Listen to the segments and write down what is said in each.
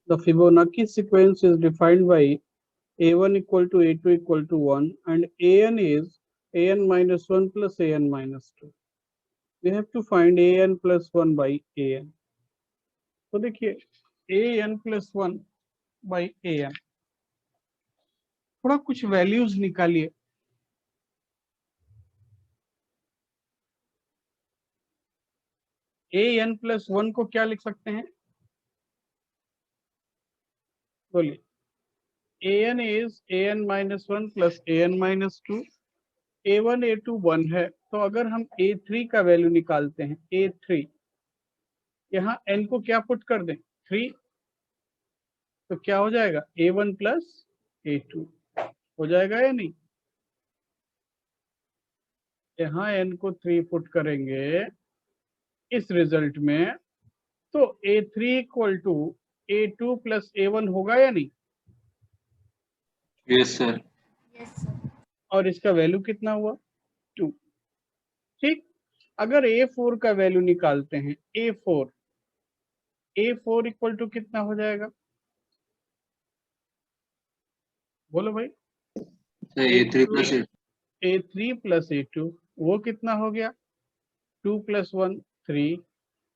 The Fibonacci sequence is defined by a1 equal to a2 equal to 1 and an is an minus 1 plus an minus 2. We have to find an plus 1 by an. तो देखिए an plus 1 by an, थोड़ा कुछ values निकालिए। an plus 1 को क्या लिख सकते हैं, बोलिए। an is an minus 1 plus an minus 2, a1 a2 1 है, तो अगर हम a3 का वैल्यू निकालते हैं, a3 यहाँ n को क्या पुट कर दें 3, तो क्या हो जाएगा a1 प्लस a2 हो जाएगा या नहीं। यहाँ n को 3 पुट करेंगे इस रिजल्ट में, तो a3 equal to a2 plus a1 होगा या नहीं। Yes sir. और इसका वैल्यू कितना हुआ 2। ठीक, अगर a4 का वैल्यू निकालते हैं, a4 इक्वल टू कितना हो जाएगा, बोलो भाई। a3 plus a3 plus a2 वो कितना हो गया 2 प्लस 1 3।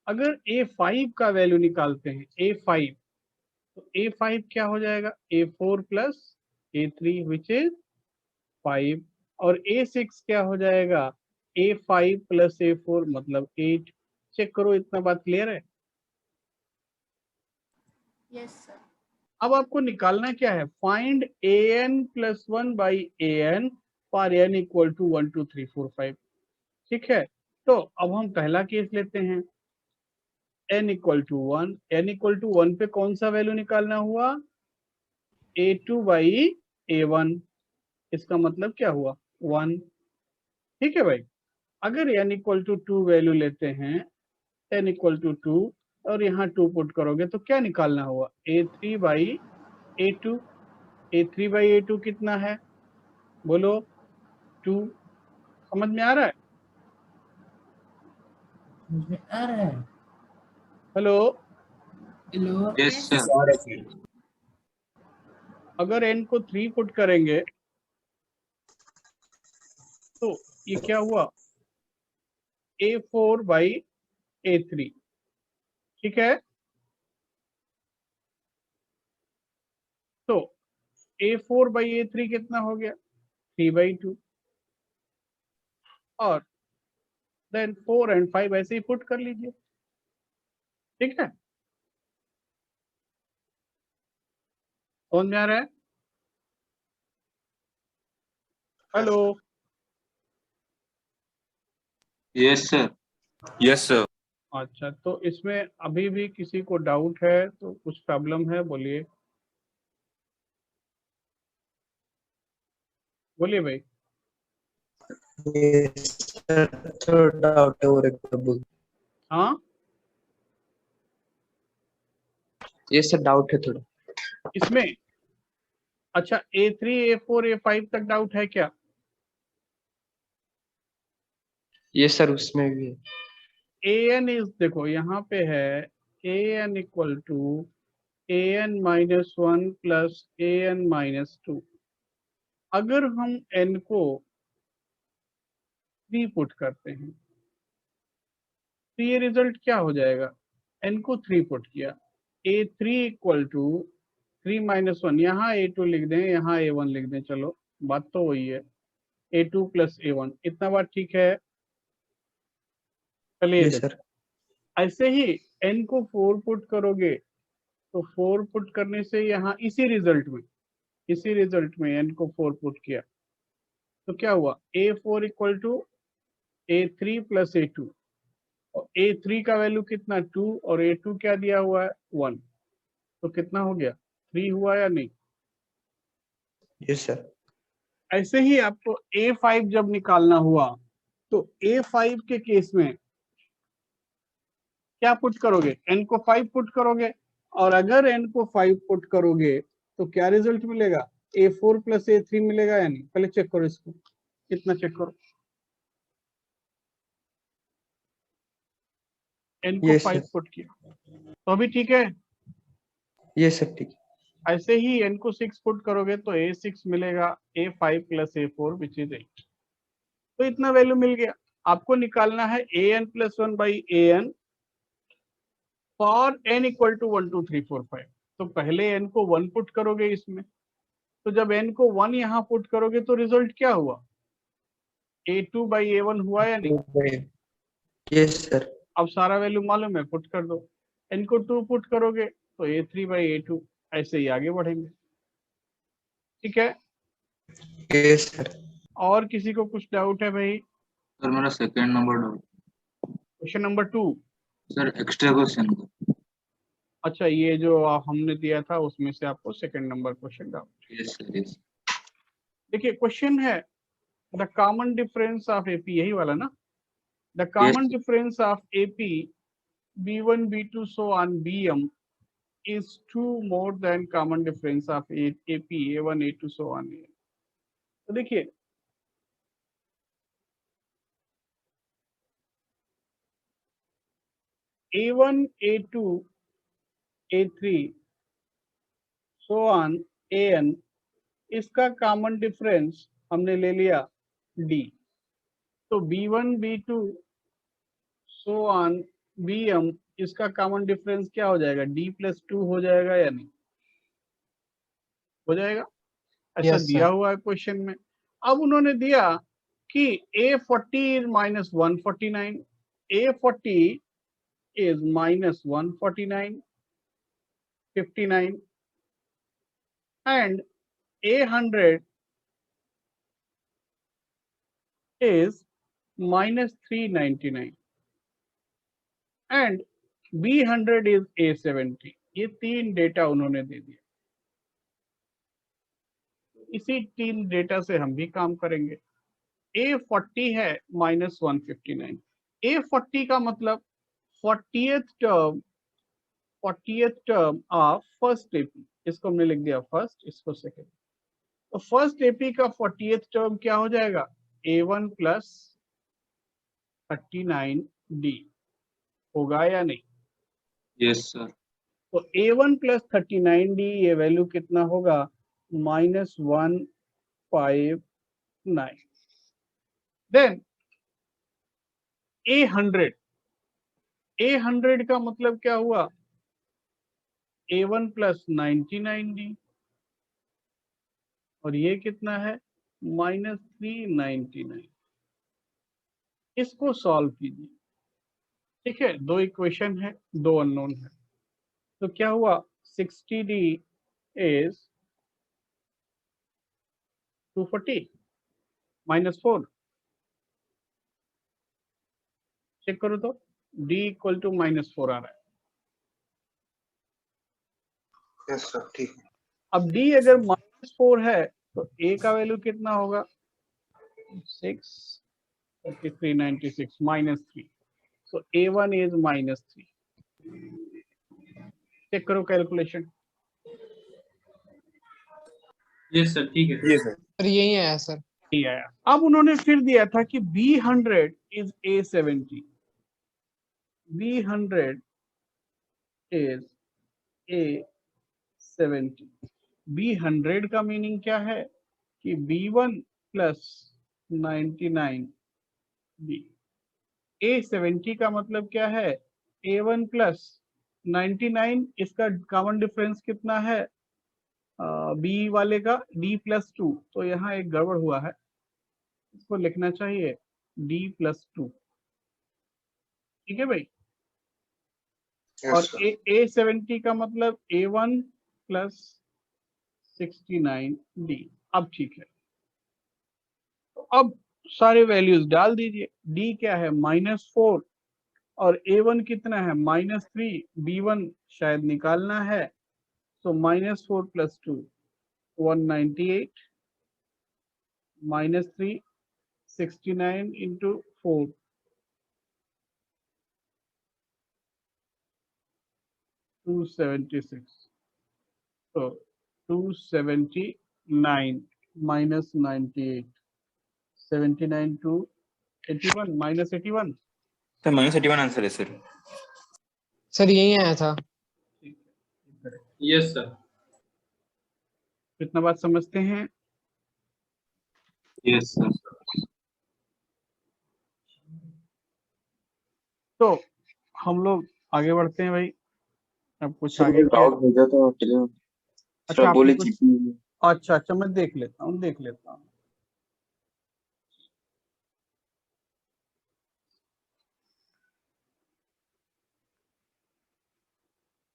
अगर a5 का वैल्यू निकालते हैं a5, तो a5 क्या हो जाएगा a4 plus a3 which is 5, और a6 क्या हो जाएगा a5 प्लस a4 मतलब 8। चेक करो, इतना बात क्लियर है। Yes sir. अब आपको निकालना क्या है, find an plus 1 by an for n equal to 1 2 3 4 5। ठीक है, तो अब हम पहला केस लेते हैं, n equal to 1। n equal to 1 पे कौन सा वैल्यू निकालना हुआ a2 बाई a1, इसका मतलब क्या हुआ 1। ठीक है भाई, अगर n इक्वल टू 2 वैल्यू लेते हैं, n इक्वल टू 2 और यहाँ 2 पुट करोगे तो क्या निकालना हुआ a3 by a2। a3 by a2 कितना है, बोलो 2। समझ में आ रहा है, आ रहा है। हेलो। हेलो। Yes sir. अगर n को 3 पुट करेंगे तो ये क्या हुआ a4 बाई a3। ठीक है, तो a4 बाई a3 कितना हो गया 3/2, और देन 4 एंड 5 ऐसे ही पुट कर लीजिए। ठीक है, कौन में आ रहा है, hello. Yes sir. Yes sir. अच्छा, तो इसमें अभी भी किसी को डाउट है तो कुछ प्रॉब्लम है, बोलिए बोलिए भाई। डाउट है और एक हाँ, ये सर डाउट है थोड़ा इसमें अच्छा a3 a4 a5 तक डाउट है क्या। ये सर उसमें भी है। an इज, देखो यहाँ पे है an equal to an minus 1 plus an minus 2। अगर हम n को 3 पुट करते हैं तो ये रिजल्ट क्या हो जाएगा, n को 3 पुट किया, a3 इक्वल टू 3 माइनस 1, यहाँ a2 लिख दें, यहाँ a1 लिख दें, चलो बात तो वही है, a2 प्लस a1। इतना बात ठीक है। चलिए सर। ऐसे ही n को 4 पुट करोगे तो 4 पुट करने से यहाँ इसी रिजल्ट में n को 4 पुट किया तो क्या हुआ a4 equal to a3 plus a2, और a3 का वैल्यू कितना 2 और a2 क्या दिया हुआ है 1, तो कितना हो गया 3 हुआ या नहीं। Yes sir. ऐसे ही आपको a5 जब निकालना हुआ तो a5 के केस में क्या पुट करोगे, n को 5 पुट करोगे, और अगर n को 5 पुट करोगे तो क्या रिजल्ट मिलेगा a4 प्लस a3 मिलेगा या नहीं। पहले चेक करो इसको, कितना चेक करो, n को 5 पुट किया तो अभी ठीक है। यस सर ठीक है। ऐसे ही n को 6 पुट करोगे तो a6 मिलेगा, a5 plus a4 which is 8। तो इतना वैल्यू मिल गया। आपको निकालना है an plus 1 by an for n equal to 1 2 3 4 5। तो पहले n को 1 पुट करोगे इसमें, तो जब n को 1 यहाँ पुट करोगे तो रिजल्ट क्या हुआ, a2 बाई a1 हुआ या नहीं। Yes sir. अब सारा वैल्यू मालूम है, पुट कर दो। n को 2 पुट करोगे तो a3 बाई a2, ऐसे ही आगे बढ़ेंगे। ठीक है, यस सर। और किसी को कुछ डाउट है भाई। सर मेरा second number doubt. Question number 2। Sir extra question का। अच्छा, ये जो हमने दिया था उसमें से आपको second number question doubt. Yes sir yes. देखिए क्वेश्चन है the common difference of AP, यही वाला ना, the common difference of AP b1 b2 so on bm is 2 more than common difference of ap a1 a2 so on an। तो देखिए a1 a2 a3 so on an, इसका common difference हमने ले लिया d। तो b1 b2 so on bm, इसका common difference क्या हो जाएगा, d प्लस 2 हो जाएगा या नहीं, हो जाएगा। ऐसा Yes, दिया sir. हुआ है क्वेश्चन में। अब उन्होंने दिया कि a40 is minus 149, a40 is minus 149 59 and a100 is minus 399 and b100 is a70। ये तीन डेटा उन्होंने दे दिया। इसी तीन डेटा से हम भी काम करेंगे। a40 है माइनस 159, a40 का मतलब 40th term of first AP, इसको हमने लिख दिया फर्स्ट, इसको सेकेंड। तो फर्स्ट एपी का 40th टर्म क्या हो जाएगा, a1 प्लस 39d होगा या नहीं। Yes sir. तो a1 प्लस 39d ये वैल्यू कितना होगा, माइनस 159। देन a100 का मतलब क्या हुआ, a1 प्लस 99d और ये कितना है, माइनस 399। इसको सॉल्व कीजिए। ठीक है, दो इक्वेशन है, दो अननोन है। तो क्या हुआ, 60d इज 240 माइनस 4, चेक करो तो d इक्वल टू माइनस 4 आ रहा है। यस सर ठीक है। अब d अगर माइनस 4 है तो a का वैल्यू कितना होगा, 63396 minus 3। so a1 is minus 3। Check करो कैलकुलेशन। यस सर ठीक है। यस सर यही आया सर। नहीं आया। अब उन्होंने फिर दिया था कि b100 is a70, b100 is a70। b100 का मीनिंग क्या है कि b1 प्लस 99b, a70 का मतलब क्या है, a1 प्लस 99, इसका कॉमन डिफरेंस कितना है b वाले का, d प्लस 2। तो यहाँ एक गड़बड़ हुआ है, इसको लिखना चाहिए d प्लस 2। ठीक है भाई। और a70 का मतलब a1 प्लस 69d। अब ठीक है, तो अब सारे वैल्यूज डाल दीजिए। d क्या है, -4 और a1 कितना है, -3, b1 शायद निकालना है। तो -4 प्लस 2 198 -3 69 इंटू 4 276। तो 279 minus 98, 79 to 81 minus 81। Sir -81 answer है सर। सर यही आया था। Yes sir. इतना बात समझते हैं? Yes sir. तो हम लोग आगे बढ़ते हैं भाई। अब कुछ आगे सर क्या? डाउट भेजा था सर, अच्छा, आप आपने बोले कुछ, जीपी। अच्छा अच्छा, मैं देख लेता हूँ।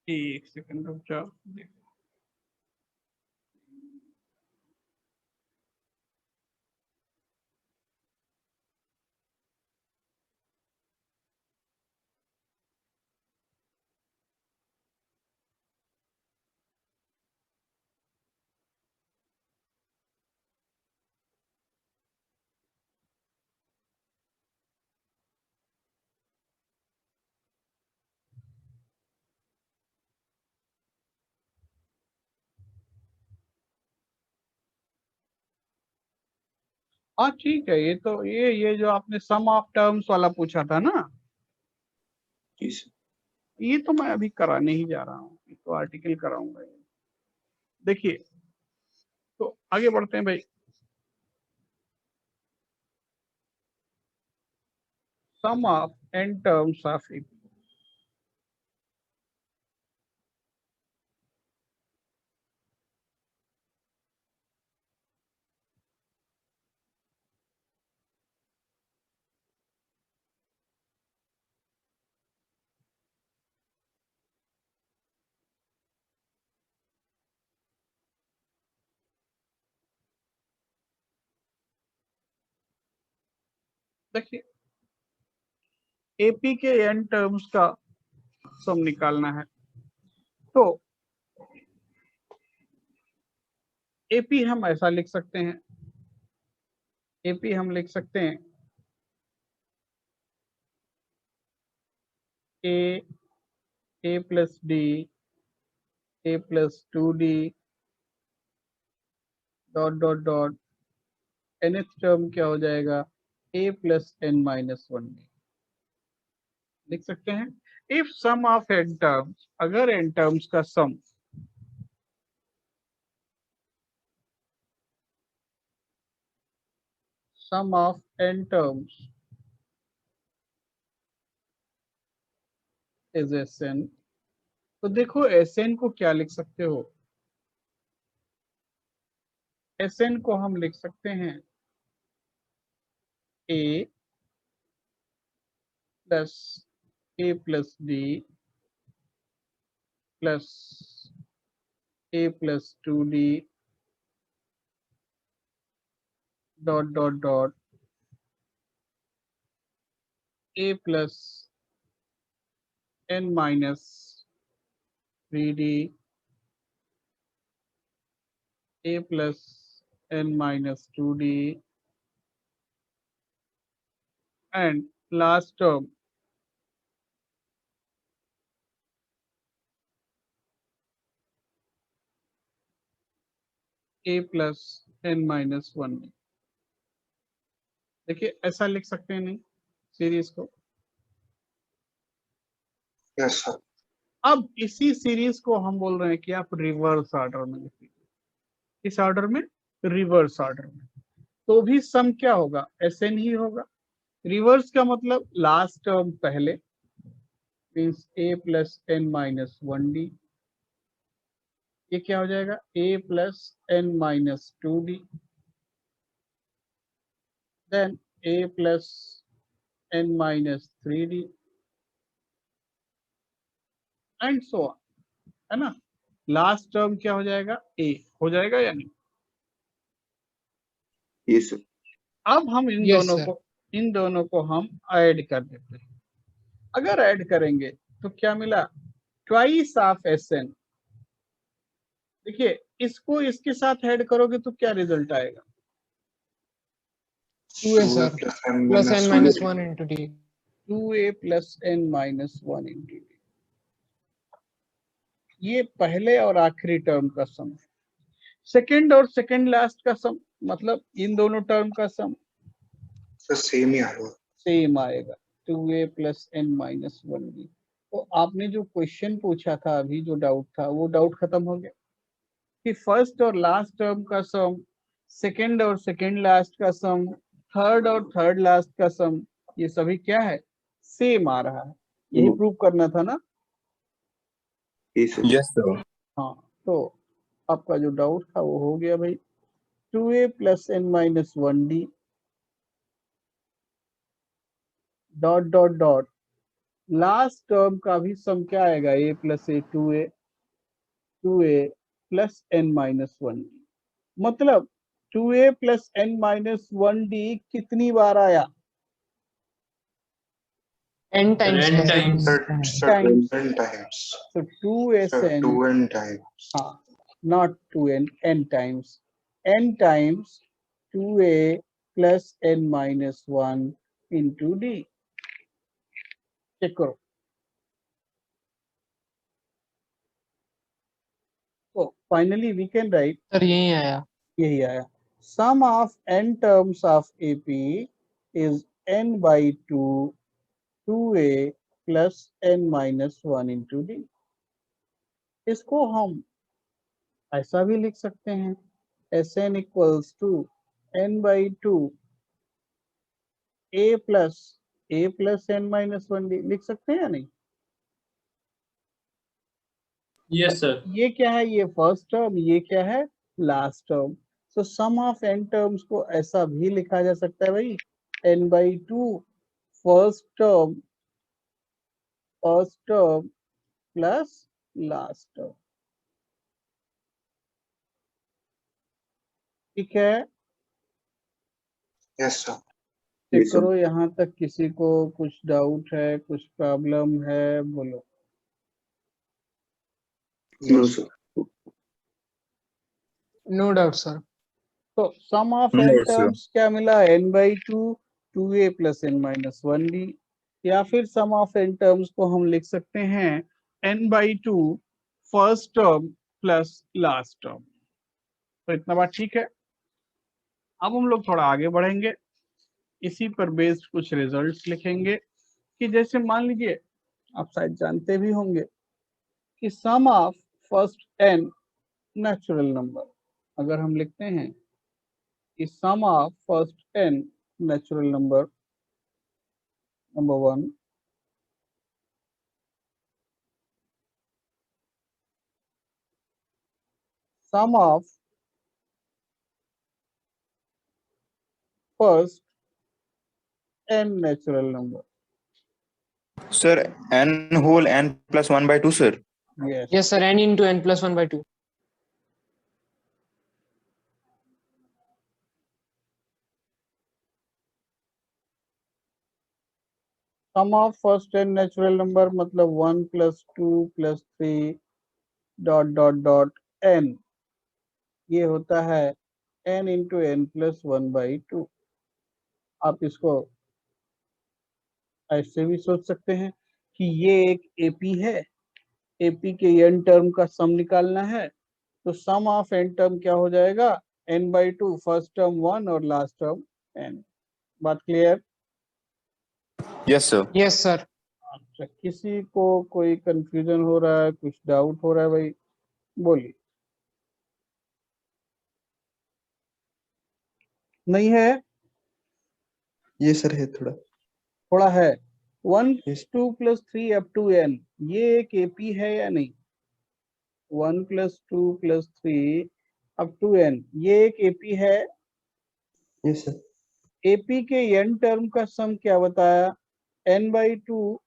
एक सेकंड रुक जाओ। हाँ ठीक है, ये तो ये जो आपने सम ऑफ टर्म्स वाला पूछा था ना, जी सर। ये तो मैं अभी कराने ही जा रहा हूँ, ये तो आर्टिकल कराऊंगा। देखिए, तो आगे बढ़ते हैं भाई। Sum of n terms of AP। देखिए, AP के n टर्म्स का सम निकालना है। तो AP हम ऐसा लिख सकते हैं, AP हम लिख सकते हैं A plus D, A plus 2D dot dot dot, nth term क्या हो जाएगा, A plus n minus 1D। लिख सकते हैं if sum of n terms, अगर n टर्म्स का sum sum of n terms is Sn। तो देखो Sn को क्या लिख सकते हो, Sn को हम लिख सकते हैं A plus A plus D plus A plus 2D dot dot dot A plus n minus 3D A plus n minus 2D and last term A plus n minus 1D। देखिए ऐसा लिख सकते हैं नहीं सीरीज को। Yes sir. अब इसी series को हम बोल रहे हैं कि आप रिवर्स ऑर्डर में लिखिए, इस ऑर्डर में, रिवर्स ऑर्डर में, तो भी सम क्या होगा, Sn ही होगा। रिवर्स का मतलब लास्ट टर्म पहले, means A plus n minus 1D, ये क्या हो जाएगा A plus n minus 2D, then A plus n minus 3D and so on, है ना। लास्ट टर्म क्या हो जाएगा, A हो जाएगा या नहीं। Yes sir. अब हम इन दोनों को हम ऐड कर देते हैं। अगर ऐड करेंगे तो क्या मिला, ट्वाइस ऑफ Sn। देखिए इसको इसके साथ ऐड करोगे तो क्या रिजल्ट आएगा, 2a sir plus n minus 1 into d। 2A plus n minus 1 into D. ये पहले और आखिरी टर्म का सम है। सेकेंड और सेकेंड लास्ट का सम, मतलब इन दोनों टर्म का सम सर सेम ही आएगा। सेम आएगा, 2A plus n minus 1D। तो आपने जो क्वेश्चन पूछा था अभी, जो डाउट था, वो डाउट खत्म हो गया कि फर्स्ट और लास्ट टर्म का सम, सेकंड और सेकंड लास्ट का सम, थर्ड और थर्ड लास्ट का सम, ये सभी क्या है, सेम आ रहा है। यही प्रूव करना था ना। जी सर। Yes sir. हाँ, तो आपका जो डाउट था वो हो गया भाई। 2a plus n minus 1d dot dot dot last term का भी सम क्या आएगा, a plus A 2a plus n minus 1d। मतलब 2a plus n minus 1d कितनी बार आया, n times n है sir. times. Sir, Times. 10 times. so Sir, 2sn 2n times. not 2n, n times, n times 2a plus n minus 1 into d। Check करो। तो finally we can write, sir यही आया। यही आया, sum of n terms of AP is n by 2a plus n minus 1 into d। इसको हम ऐसा भी लिख सकते हैं, Sn equals to n by 2 a plus n minus 1d लिख सकते हैं या नहीं। Yes sir. ये क्या है, ये फर्स्ट टर्म, ये क्या है, last term. So sum of n terms को ऐसा भी लिखा जा सकता है भाई, n by 2 first term plus last term. ठीक है, Yes, sir. Check Yes, sir. करो यहाँ तक किसी को कुछ डाउट है, कुछ प्रॉब्लम है, बोलो। No, sir. No doubt sir. तो sum of No, n sir. Terms क्या मिला, n by 2 2a plus n minus 1d, या फिर सम ऑफ n टर्म्स को हम लिख सकते हैं n by 2 first term plus last term. तो इतना बात ठीक है। अब हम लोग थोड़ा आगे बढ़ेंगे, इसी पर बेस्ड कुछ रिजल्ट्स लिखेंगे कि जैसे मान लीजिए, आप शायद जानते भी होंगे कि sum of first n natural number, अगर हम लिखते हैं कि sum of first n natural number, number 1, sum of first n natural number। Sir, n whole n plus 1 by 2, sir. Yes, Yes sir, n into n plus 1 by 2. sum of first n natural number मतलब 1 plus 2 plus 3 dot dot dot n, ये होता है n into n plus 1 by 2। आप इसको ऐसे भी सोच सकते हैं कि ये एक AP है, AP के n टर्म का सम निकालना है, तो सम ऑफ n टर्म क्या हो जाएगा, n by 2, फर्स्ट टर्म 1 और लास्ट टर्म n। बात clear. Yes, sir. Yes sir. अच्छा, किसी को कोई कंफ्यूजन हो रहा है, कुछ डाउट हो रहा है भाई, बोलिए। नहीं है, ये सर है थोड़ा। थोड़ा है। 1 Yes. 2 plus 3 up to n, ये एक AP है या नहीं। 1 plus 2 plus 3 up to n, ये एक AP है। Yes, sir. AP के n टर्म का सम क्या बताया, n by 2,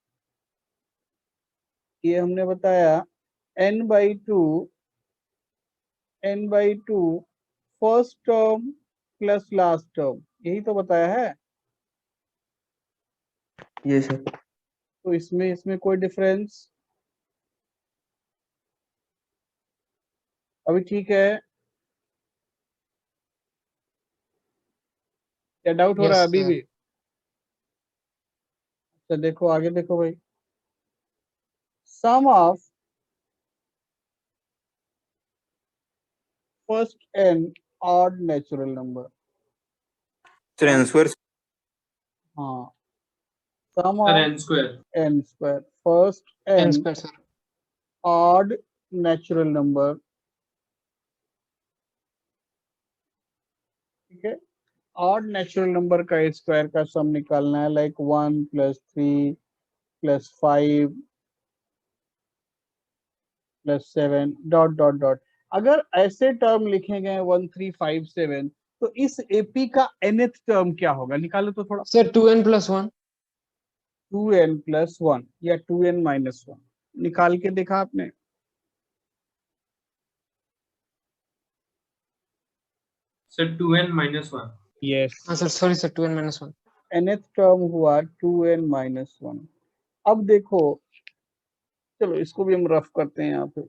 ये हमने बताया n by 2 first term plus last term, यही तो बताया है। Yes, sir. तो इसमें कोई डिफरेंस अभी ठीक है, क्या डाउट हो Yes, रहा है अभी sir. भी। तो देखो आगे देखो भाई, sum of first n odd natural number. Sir, answer. हाँ, sum Sir, of n square. n square. First n n square, sir. odd natural number, ठीक है, ऑड नेचुरल नंबर का स्क्वायर का सम निकालना है, लाइक 1 + 3 + 5 + 7 डॉट डॉट डॉट। अगर ऐसे term लिखे गए 1 3 5 7, तो इस एपी का nth टर्म क्या होगा, निकालो तो थोड़ा। Sir, 2n + 1. 2n + 1 या 2n - 1 निकाल के देखा आपने? Sir, 2n minus 1. यस, हाँ sir, sorry sir, 2n - 1. nth term हुआ 2n - 1। अब देखो, चलो इसको भी हम रफ करते हैं यहाँ पे।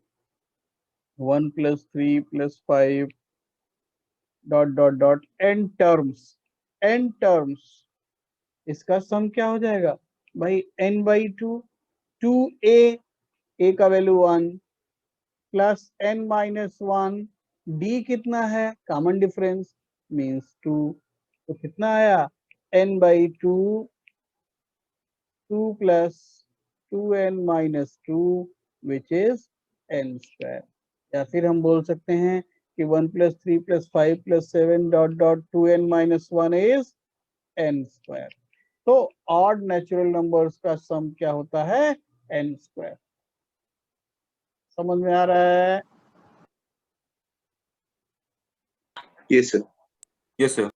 1 + 3 + 5 dot dot dot n terms, इसका सम क्या हो जाएगा भाई? n/2, 2a का वैल्यू 1 प्लस n - 1, d कितना है, कॉमन डिफरेंस मींस 2, तो कितना आया? n/2, 2 + 2n - 2 which is n square. या फिर हम बोल सकते हैं कि 1 + 3 + 5 + 7 dot dot 2n - 1 is n square. तो ऑड नेचुरल नंबर्स का सम क्या होता है? n square. समझ में आ रहा है? Yes, sir. Yes, sir.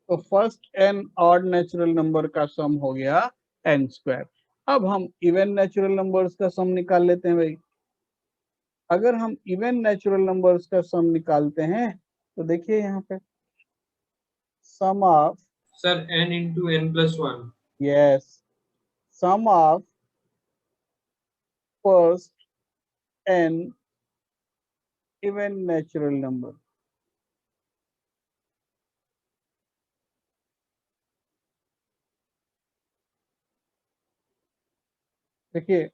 तो first n odd natural number का सम हो गया n स्क्वायर। अब हम इवन नेचुरल नंबर्स का सम निकाल लेते हैं भाई। अगर हम इवन नेचुरल नंबर्स का सम निकालते हैं तो देखिए यहाँ पे sum of, Sir, n into n plus 1. Yes, sum of first n even natural number, देखिए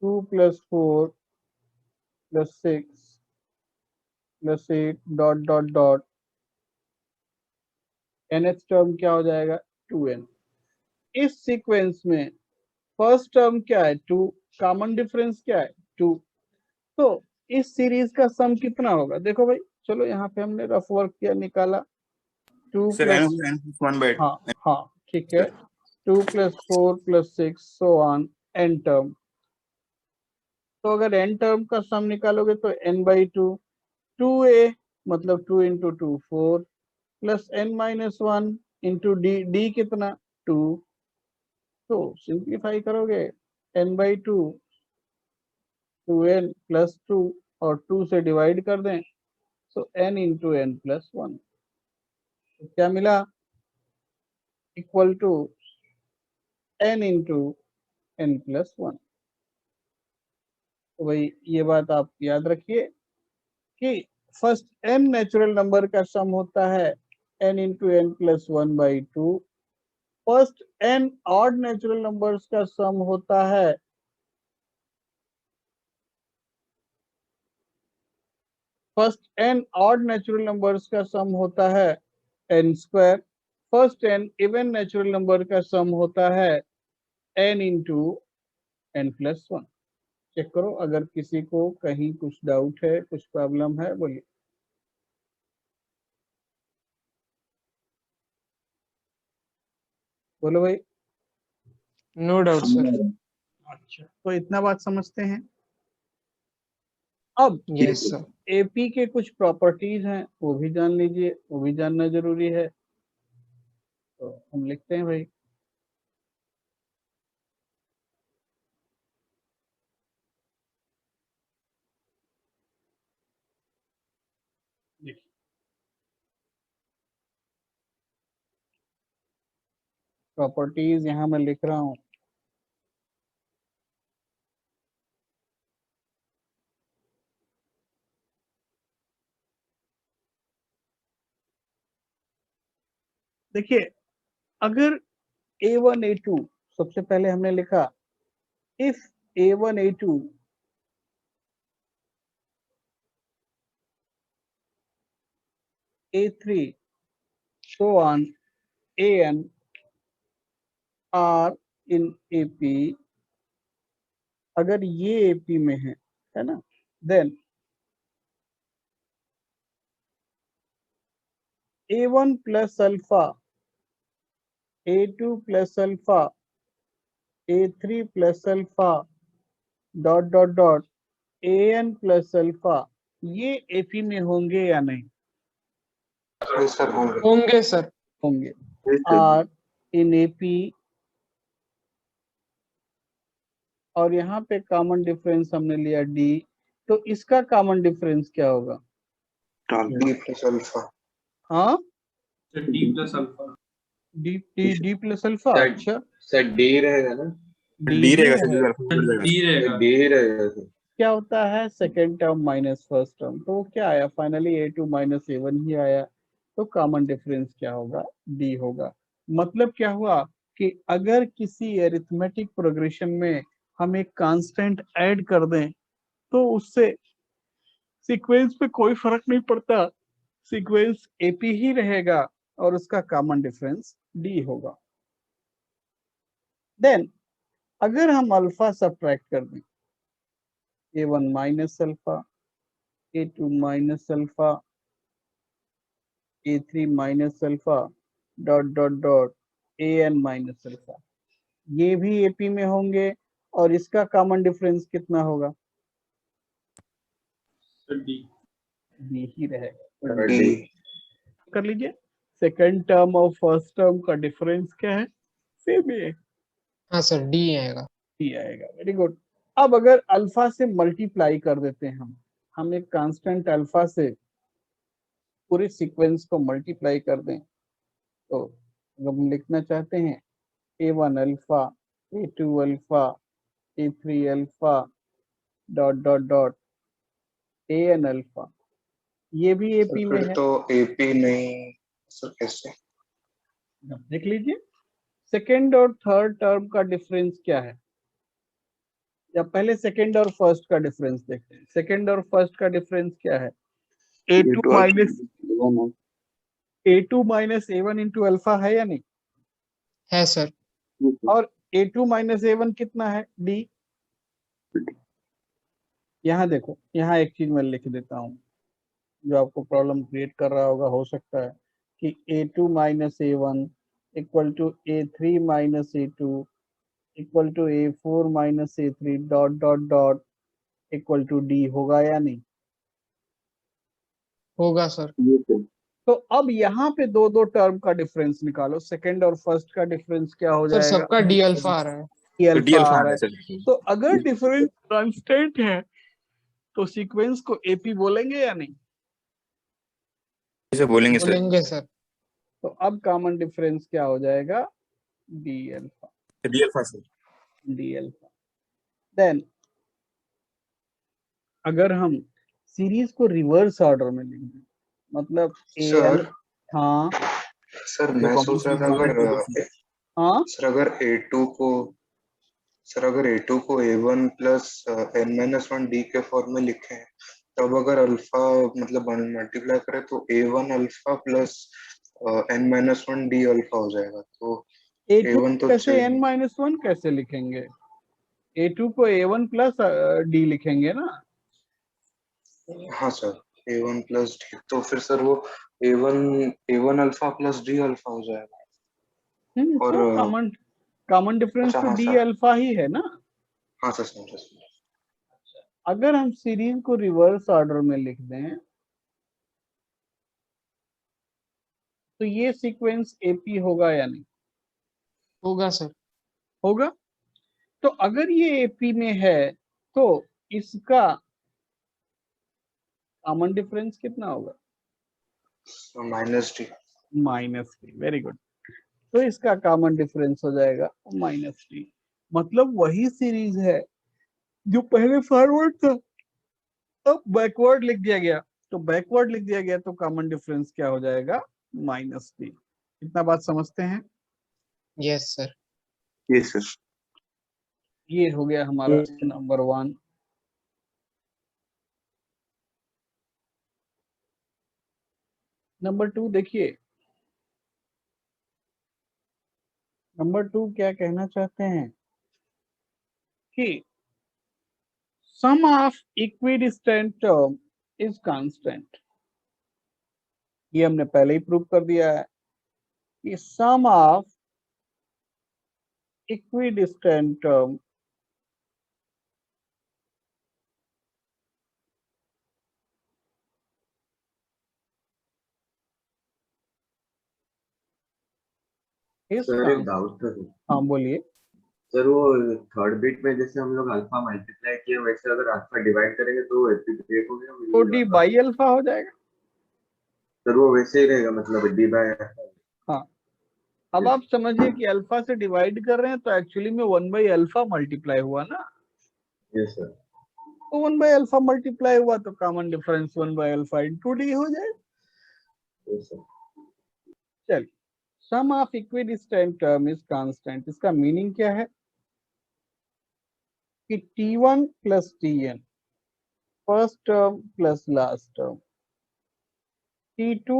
2 + 4 + 6 + 8 dot dot dot nth term क्या हो जाएगा? 2n। इस सीक्वेंस में फर्स्ट टर्म क्या है? 2, कॉमन डिफरेंस क्या है? 2। तो इस सीरीज का सम कितना होगा? देखो भाई, चलो यहाँ पे हमने रफ वर्क किया, निकाला 2 Sir, n + plus 1 by हाँ हाँ ठीक है, 2 + 4 + 6 सो ऑन n टर्म। तो अगर n टर्म का सम निकालोगे तो n/2, 2a मतलब 2 × 2 4 प्लस n - 1 इंटू d कितना? 2। तो सिंप्लीफाई करोगे n/2, 2n + 2 और 2 से डिवाइड कर दें तो n × n + 1, तो क्या मिला? Equal to n × n + 1। तो भाई ये बात आप याद रखिए कि फर्स्ट n नेचुरल नंबर का सम होता है n × n + 1/2। First n odd natural numbers का सम होता है n square. First n even natural number का सम होता है n × n + 1। चेक करो, अगर किसी को कहीं कुछ डाउट है, कुछ प्रॉब्लम है, बोलिए। बोलो भाई। No doubt, sir. अच्छा, तो इतना बात समझते हैं। अब Yes, sir. एपी के कुछ प्रॉपर्टीज हैं, वो भी जान लीजिए, वो भी जानना जरूरी है। तो हम लिखते हैं भाई, देखिए प्रॉपर्टीज यहाँ मैं लिख रहा हूँ। देखिए, अगर a1 a2, सबसे पहले हमने लिखा if a1 a2 a3 so on an are in AP, अगर ये एपी में है ना, then A1 plus alpha, A2 plus alpha, A3 plus alpha, dot dot dot AN plus alpha, ये एपी में होंगे या नहीं? सर होंगे। होंगे सर। होंगे। Yes, sir. Are in AP, और यहाँ पे कॉमन डिफरेंस हमने लिया डी, तो इसका कॉमन डिफरेंस क्या होगा? Alpha. D plus alpha. हाँ, sir D plus alpha. D plus alpha. Sir अच्छा, सर डी रहेगा ना? डी डी ही रहेगा रहेगा। सर, डी रहेगा। डी रहेगा सर। क्या होता है second term minus first term, तो वो क्या आया फाइनली A2 माइनस A1 ही आया, तो कॉमन डिफरेंस क्या होगा? डी होगा। मतलब क्या हुआ कि अगर किसी अरिथमेटिक प्रोग्रेशन में हम एक कांस्टेंट ऐड कर दें तो उससे सीक्वेंस पे कोई फर्क नहीं पड़ता, सीक्वेंस एपी ही रहेगा और उसका कॉमन डिफरेंस डी होगा। देन अगर हम अल्फा सब्ट्रैक्ट कर दें, A1 minus alpha, A2 minus alpha, A3 minus alpha, dot dot dot AN minus alpha, ये भी एपी में होंगे और इसका कॉमन डिफरेंस कितना होगा? Sir D. डी ही रहेगा। Sir D. डी। कर लीजिए, सेकंड टर्म और फर्स्ट टर्म का डिफरेंस क्या है? सेम है, हाँ सर, डी आएगा। डी आएगा। Very good. अब अगर अल्फा से मल्टीप्लाई कर देते हैं हम एक कांस्टेंट अल्फा से पूरे सीक्वेंस को मल्टीप्लाई कर दें, तो अगर हम लिखना चाहते हैं A1 alpha, A2 alpha, A3 alpha, dot dot dot AN alpha, ये भी एपी में फिर है। तो एपी नहीं सर, कैसे? देख लीजिए, सेकेंड और थर्ड टर्म का डिफरेंस क्या है, या पहले सेकेंड और फर्स्ट का डिफरेंस देखते हैं। सेकेंड और फर्स्ट का डिफरेंस क्या है? A2 A2 minus A1 A2 minus A1 into alpha है या नहीं? है सर। और A2 माइनस A1 कितना है? डी। यहाँ देखो, यहाँ एक चीज मैं लिख देता हूँ जो आपको प्रॉब्लम क्रिएट कर रहा होगा, हो सकता है कि A2 minus A1 equal to A3 minus A2 equal to A4 minus A3 dot dot dot equal to D होगा या नहीं? होगा सर। Yes, sir. तो अब यहाँ पे दो दो टर्म का डिफरेंस निकालो, सेकंड और फर्स्ट का डिफरेंस क्या हो सर जाएगा? सबका डी अल्फा आ रहा है। डी तो डी अल्फा अल्फा आ आ रहा रहा है है। सर। तो अगर डिफरेंस कांस्टेंट है तो सीक्वेंस को एपी बोलेंगे या नहीं? इसे बोलेंगे सर। बोलेंगे सर। तो अब कॉमन डिफरेंस क्या हो जाएगा? D alpha, D alpha sir. D alpha. Then अगर हम सीरीज को रिवर्स ऑर्डर में लिख दें, मतलब सर हाँ सर मैं सोच रहा था हाँ अगर A2 को A1 प्लस n-1 डी के फॉर्म में लिखें, तब अगर अल्फा मतलब मल्टीप्लाई करें तो A1 alpha plus n-1 D alpha हो जाएगा। तो A2 A1 तो कैसे चाहिए। n-1 कैसे लिखेंगे? A2 को A1 प्लस डी लिखेंगे ना। हाँ सर, A1 प्लस डी, तो फिर सर वो A1 alpha plus D alpha हो जाएगा। और तो कॉमन डिफरेंस अच्छा, तो हाँ डी सर। अल्फा ही है ना। हाँ सर, समझा। अगर हम सीरीज को रिवर्स ऑर्डर में लिख दें तो ये सीक्वेंस एपी होगा या नहीं? होगा सर। होगा। तो अगर ये एपी में है तो इसका कॉमन डिफरेंस कितना होगा? Minus D. Minus D. Very good. तो इसका कॉमन डिफरेंस हो जाएगा माइनस डी। मतलब वही सीरीज है जो पहले फॉरवर्ड था, अब बैकवर्ड लिख दिया गया। तो बैकवर्ड लिख दिया गया तो कॉमन डिफरेंस क्या हो जाएगा? Minus D. इतना बात समझते हैं? Yes sir. Yes, sir. ये हो गया हमारा नंबर 1। नंबर 2 देखिए, नंबर 2 क्या कहना चाहते हैं कि sum of equidistant term is constant. ये हमने पहले ही प्रूव कर दिया है कि sum of equidistant term is sir एक डाउट था सर। हाँ बोलिए। सर वो थर्ड बिट में जैसे हम लोग अल्फा मल्टीप्लाई किए वैसे अगर अल्फा डिवाइड करेंगे तो एक हो गया तो डी बाई अल्फा हो जाएगा। सर वो वैसे ही रहेगा मतलब डी बाय। हाँ, अब आप समझिए कि अल्फा से डिवाइड कर रहे हैं तो एक्चुअली में 1/अल्फा मल्टीप्लाई हुआ ना। Yes sir. तो 1/अल्फा मल्टीप्लाई हुआ तो कॉमन डिफरेंस 1/अल्फा इंटू डी हो जाएगा। Yes sir. चलिए, sum of equidistant term is constant. इसका मीनिंग क्या है कि T1 plus Tn first term plus last term, T2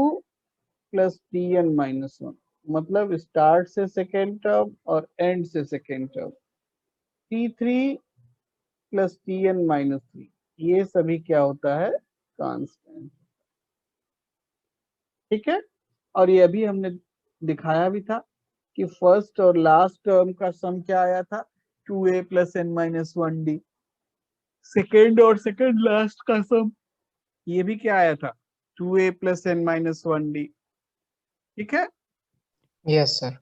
plus Tn minus 1 मतलब स्टार्ट से सेकेंड टर्म और एंड से second term, T3 plus Tn minus 3, ये सभी क्या होता है? कांस्टेंट। ठीक है, और ये अभी हमने दिखाया भी था कि फर्स्ट और लास्ट टर्म का सम क्या आया था? 2a plus n minus 1d। Second और सेकेंड लास्ट का सम ये भी क्या आया था? 2a plus n minus 1d। ठीक है, यस सर।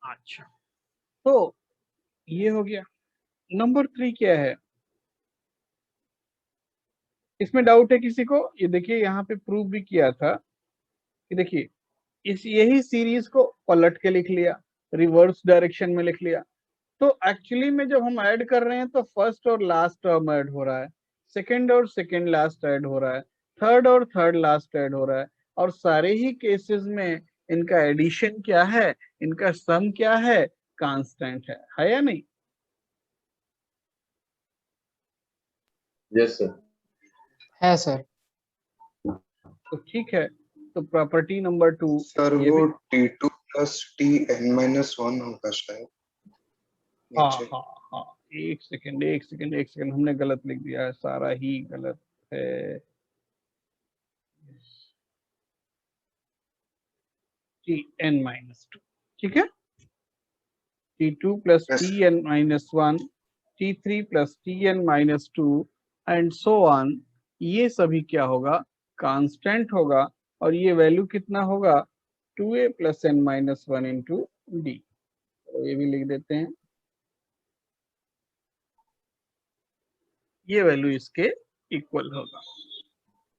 अच्छा, तो ये हो गया। नंबर 3 क्या है? इसमें डाउट है किसी को? ये देखिए यहाँ पे प्रूव भी किया था कि देखिए इस यही सीरीज को पलट के लिख लिया, रिवर्स डायरेक्शन में लिख लिया। तो एक्चुअली में जब हम ऐड कर रहे हैं तो फर्स्ट और लास्ट टर्म ऐड हो रहा है, सेकंड और सेकंड लास्ट ऐड हो रहा है, थर्ड और थर्ड लास्ट ऐड हो रहा है, और सारे ही केसेस में इनका एडिशन क्या है? इनका सम क्या है? कांस्टेंट है या नहीं? Yes sir. है सर। तो ठीक है, तो प्रॉपर्टी नंबर 2 सर ये वो भी T2 प्लस Tn-1 होगा शायद हाँ नीचे। हाँ हाँ, एक सेकंड हमने गलत लिख दिया है, सारा ही गलत है। Tn माइनस 2, ठीक है, T2 plus Yes, Tn minus 1, T3 plus Tn minus 2 and so on, ये सभी क्या होगा? कांस्टेंट होगा। और ये वैल्यू कितना होगा? 2a plus n minus 1 into D. तो ये भी लिख देते हैं, ये वैल्यू इसके इक्वल होगा।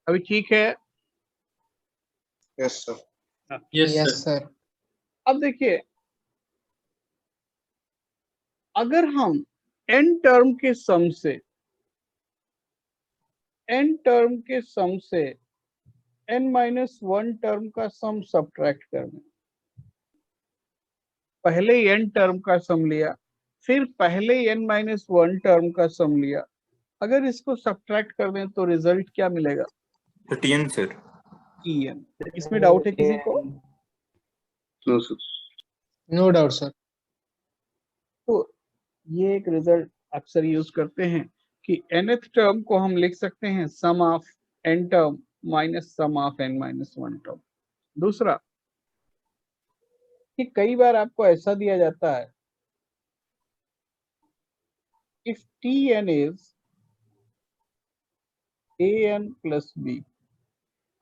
अभी ठीक है? yes sir. Yes yes sir. Sir. अब देखिए, अगर हम n टर्म के सम से n माइनस 1 टर्म का सम सब्ट्रैक्ट कर दें, पहले n टर्म का सम लिया, फिर पहले n माइनस 1 टर्म का सम लिया, अगर इसको सब्ट्रैक्ट कर दें तो रिजल्ट क्या मिलेगा? Tn sir. En। इसमें डाउट है किसी को? No sir. No doubt sir. तो ये एक रिजल्ट अक्सर यूज करते हैं कि nth टर्म को हम लिख सकते हैं sum of n term minus sum of n minus 1 term. दूसरा कि कई बार आपको ऐसा दिया जाता है, if Tn is an plus b,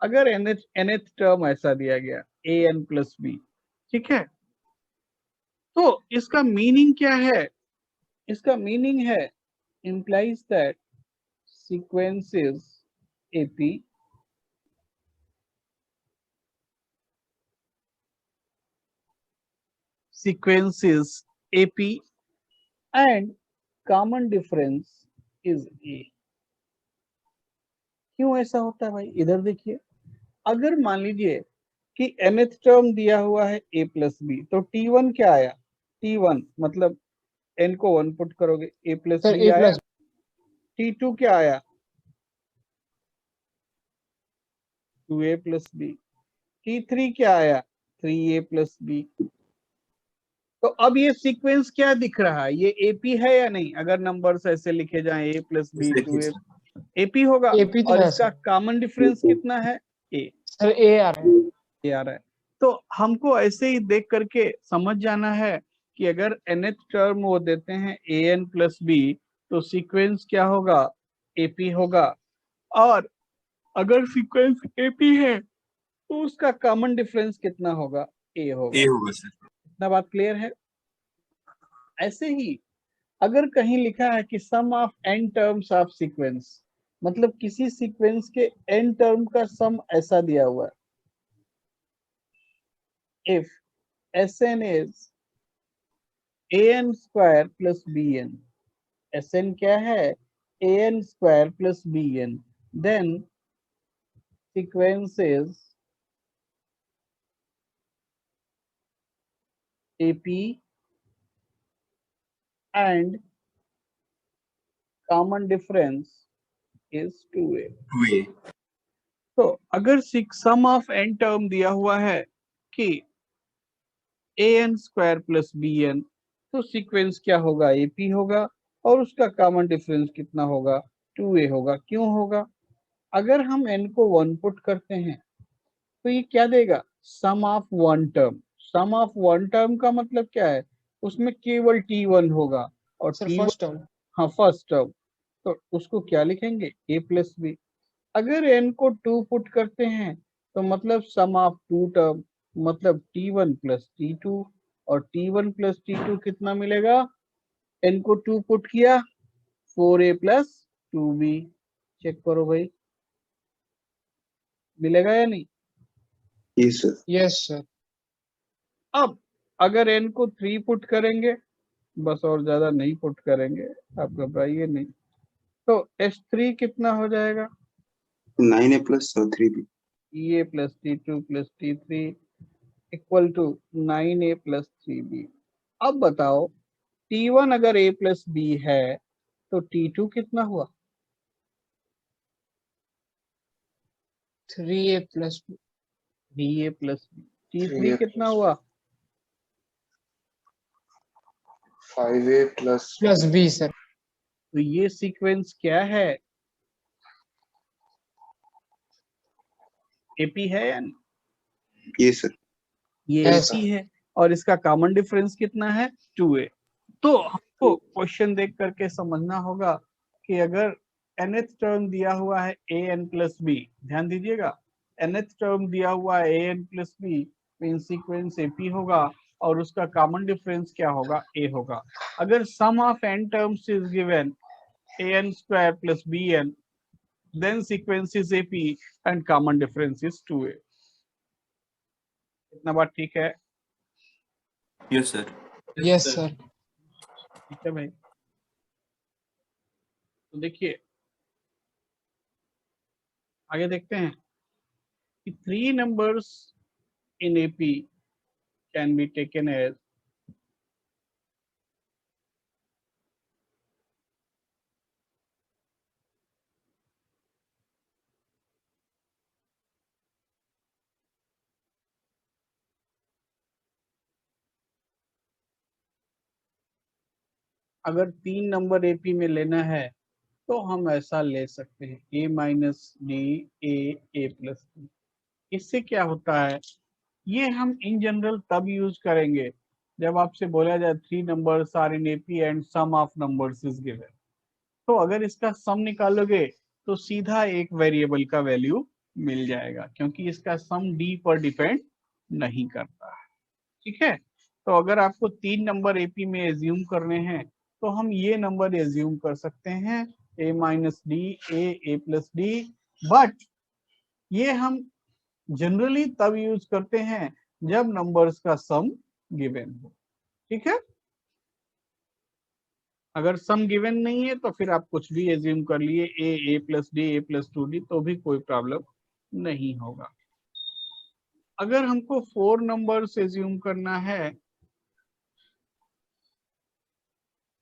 अगर nth टर्म ऐसा दिया गया an प्लस b, ठीक है, तो इसका मीनिंग क्या है? इसका मीनिंग है implies that sequences AP and common difference is A। क्यों ऐसा होता है भाई? इधर देखिए, अगर मान लीजिए कि nth टर्म दिया हुआ है a प्लस बी, तो T1 क्या आया? T1 मतलब n को 1 पुट करोगे, a प्लस सर बी ए आया। प्लस। T2 क्या आया? 2a plus B. T3 क्या आया? 3a plus B. तो अब ये सीक्वेंस क्या दिख रहा है, ये एपी है या नहीं? अगर नंबर्स ऐसे लिखे जाएं a plus B two A, AP होगा। AP तो और है इसका सर। कॉमन डिफरेंस कितना है? ए सर A आ रहा है। आ रहा है। तो हमको ऐसे ही देख करके समझ जाना है कि अगर nth टर्म वो देते हैं an प्लस बी, तो सीक्वेंस क्या होगा? एपी होगा। और अगर सीक्वेंस एपी है तो उसका कॉमन डिफरेंस कितना होगा? ए होगा। ए होगा सर। इतना बात क्लियर है? ऐसे ही अगर कहीं लिखा है कि sum of n terms of sequence, मतलब किसी सीक्वेंस के n टर्म का सम ऐसा दिया हुआ है, if Sn is an square plus bn, Sn क्या है? an square plus bn, then sequence is ap and common difference is 2a। 2a। तो अगर सम ऑफ n टर्म दिया हुआ है कि an स्क्वायर प्लस bn, तो सीक्वेंस क्या होगा? ap होगा। और उसका कॉमन डिफरेंस कितना होगा? 2a होगा। क्यों होगा? अगर हम n को 1 पुट करते हैं तो ये क्या देगा? Sum of one term. Sum of one term का मतलब क्या है? उसमें केवल t1 होगा और सर t1, फर्स्ट टर्म। हाँ फर्स्ट टर्म, तो उसको क्या लिखेंगे? a plus B. अगर n को 2 पुट करते हैं तो मतलब सम ऑफ टू टर्म, मतलब t1 प्लस t2, और t1 प्लस t2 कितना मिलेगा? n को 2 पुट किया, 4a प्लस 2b। चेक करो भाई, मिलेगा या नहीं? Yes sir. Yes sir. अब अगर n को 3 पुट करेंगे, बस और ज्यादा नहीं पुट करेंगे, आप घबराइए नहीं, तो s3 कितना हो जाएगा? 9a plus 3b। a plus t2 plus t3 equal to 9a plus 3b। अब बताओ, t1 अगर a प्लस b है तो t2 कितना हुआ? 3A plus ba plus b। t3 3a कितना हुआ? 5a plus plus B sir. तो ये सीक्वेंस क्या है? एपी है या नहीं? Yes sir. ये है एपी है। और इसका कॉमन डिफरेंस कितना है? 2a। तो हमको क्वेश्चन देख करके समझना होगा कि अगर nth टर्म दिया हुआ है an प्लस बी, ध्यान दीजिएगा, nth टर्म दिया हुआ है an plus B, in sequence AP होगा और उसका कॉमन डिफरेंस क्या होगा? a होगा। अगर sum of n terms is given an square plus bn, then sequence is ap and common difference is 2a। इतना बात ठीक है? Yes sir. Yes sir. ठीक है भाई। तो देखिए आगे देखते हैं कि 3 numbers in AP can be taken as अगर 3 नंबर एपी में लेना है तो हम ऐसा ले सकते हैं a minus D A plus D. इससे क्या होता है, ये हम इन जनरल तब यूज करेंगे जब आपसे बोला जाए 3 numbers are in AP and sum of numbers is given. तो अगर इसका सम निकालोगे तो सीधा एक वेरिएबल का वैल्यू मिल जाएगा, क्योंकि इसका सम डी पर डिपेंड नहीं करता है। ठीक है? तो अगर आपको 3 नंबर एपी में एज्यूम करने हैं तो हम ये नंबर एज्यूम कर सकते हैं a minus D A plus D. But ये हम जनरली तब यूज करते हैं जब नंबर्स का सम गिवन हो। ठीक है? अगर सम गिवन नहीं है तो फिर आप कुछ भी एज्यूम कर लिए, A plus D A plus 2d, तो भी कोई प्रॉब्लम नहीं होगा। अगर हमको 4 नंबर्स एज्यूम करना है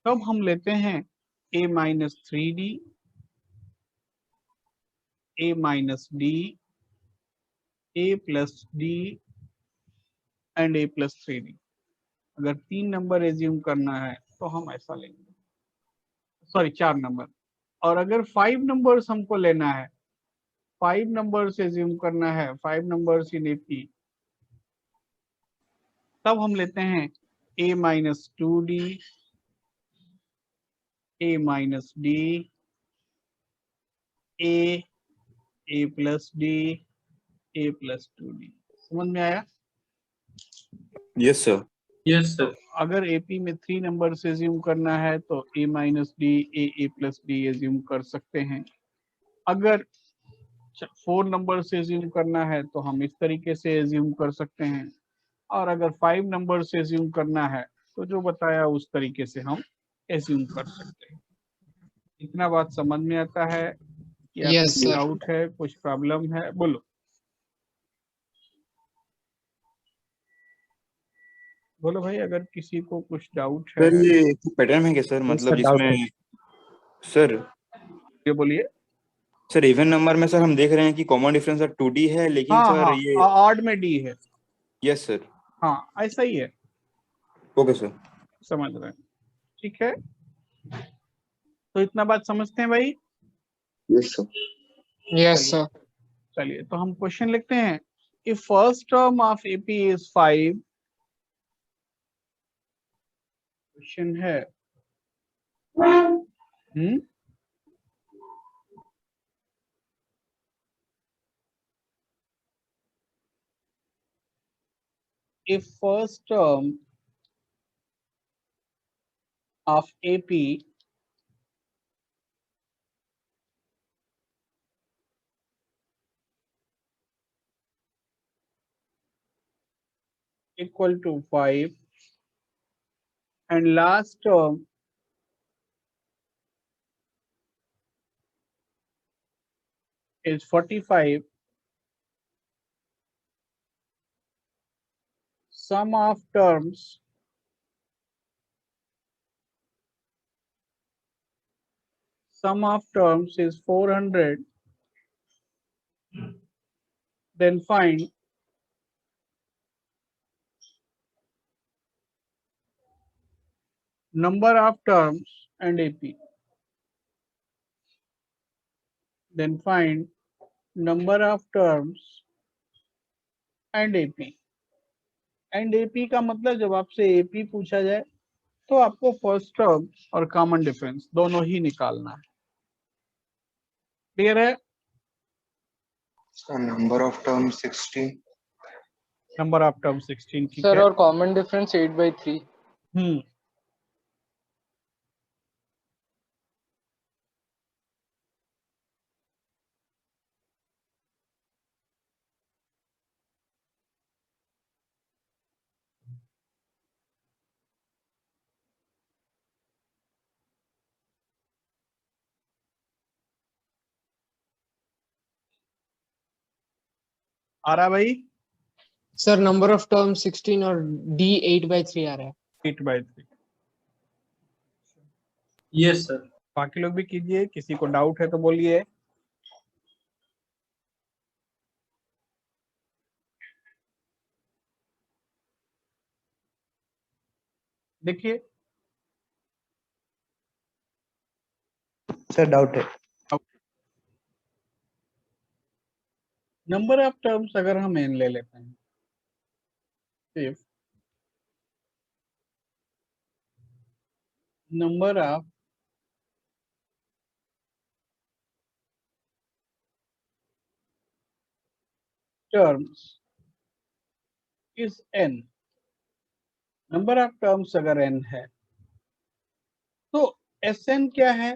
तब हम लेते हैं a minus 3d, a minus D, a plus D and a plus 3d। अगर 3 नंबर एज्यूम करना है तो हम ऐसा लेंगे, सॉरी 4 नंबर। और अगर 5 नंबर्स हमको लेना है, 5 नंबर्स एज्यूम करना है, 5 नंबर्स इन एपी, तब हम लेते हैं a minus 2d, a minus d, a plus d, a plus 2d। समझ में आया? Yes sir. Yes sir. अगर एपी में 3 नंबर से एज्यूम करना है तो a minus D, a plus D assume कर सकते हैं। अगर 4 नंबर से एज्यूम करना है तो हम इस तरीके से एज्यूम कर सकते हैं, और अगर 5 नंबर से एज्यूम करना है तो जो बताया उस तरीके से हम एज्यूम कर सकते हैं। इतना बात समझ में आता है या Yes, कुछ sir. डाउट है, कुछ प्रॉब्लम है? बोलो बोलो भाई, अगर किसी को कुछ डाउट है। सर ये पैटर्न है क्या सर, मतलब sir, doubt जिसमें सर ये बोलिए। सर इवन नंबर में सर हम देख रहे हैं कि कॉमन डिफरेंस सर 2d है, लेकिन हाँ सर हाँ, ये ऑड में डी है। Yes sir. हाँ ऐसा ही है, ओके सर। समझ रहे हैं? ठीक है, तो इतना बात समझते हैं भाई? Yes sir. Yes, sir. चलिए तो हम क्वेश्चन लिखते हैं। If first term of AP is 5, question है if first term of AP equal to 5 and last term is 45, sum of terms is 400, then find number of terms and AP. Then find number of terms and AP. And AP का मतलब जब आपसे AP पूछा जाए तो आपको first term और common difference दोनों ही निकालना है। क्लियर है? Number of term 16। Number of term 16, ठीक Sir, है। और common difference 8/3. हम्म, आ रहा भाई? Sir, number of terms 16 और D 8/3 आ रहा है. 8/3। Yes sir. बाकी लोग भी कीजिए, किसी को डाउट है तो बोलिए। देखिए sir, doubt है। नंबर ऑफ टर्म्स अगर हम n ले लेते हैं, सिर्फ number of terms is n, number of terms अगर n है तो Sn क्या है?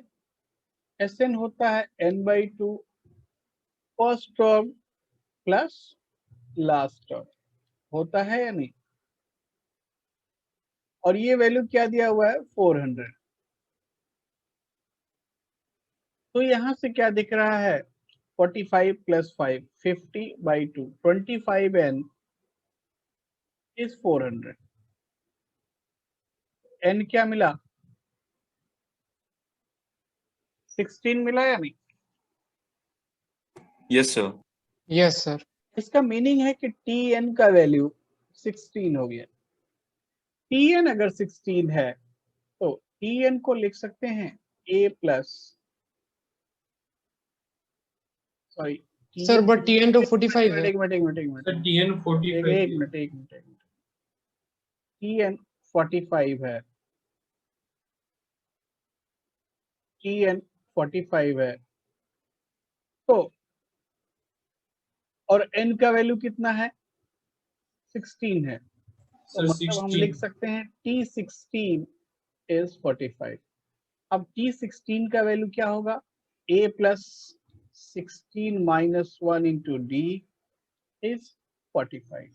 Sn होता है n/2 first term plus last term, होता है या नहीं? और ये वैल्यू क्या दिया हुआ है? 400। तो यहां से क्या दिख रहा है? 45 प्लस 5, 50/2, 25n इज 400। n क्या मिला? 16 मिला या नहीं? Yes sir. Yes, sir. इसका मीनिंग है कि tn का वैल्यू 16 हो गया। Tn अगर 16 है तो Tn को लिख सकते हैं a plus, sorry sir but TN तो 45 है। एक मिनट सर TN 45 एक मिनट Tn 45 है, Tn 45 है, तो और n का वैल्यू कितना है 16 है, तो सर मतलब हम लिख सकते हैं T16 is 45। अब T16 का वैल्यू क्या होगा, a plus 16 minus 1 into D is 45।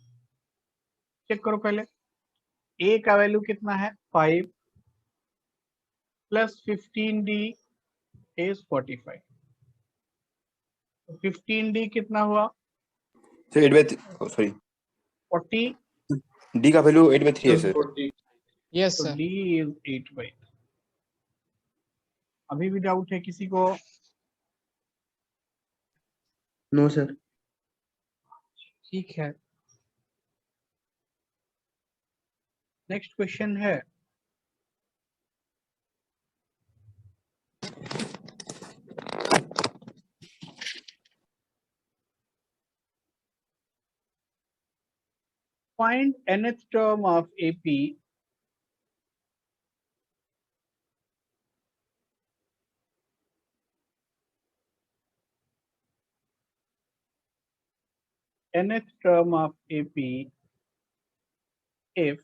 Check करो पहले, a का वैल्यू कितना है 5 प्लस 15d इज 45। 15d कितना हुआ सर 8/3 सॉरी 40, डी का वैल्यू 8/3 है सर। 40। यस तो सर। d is 8/3। अभी भी डाउट है किसी को? No sir. ठीक है, नेक्स्ट क्वेश्चन है find nth term of AP nth term of AP if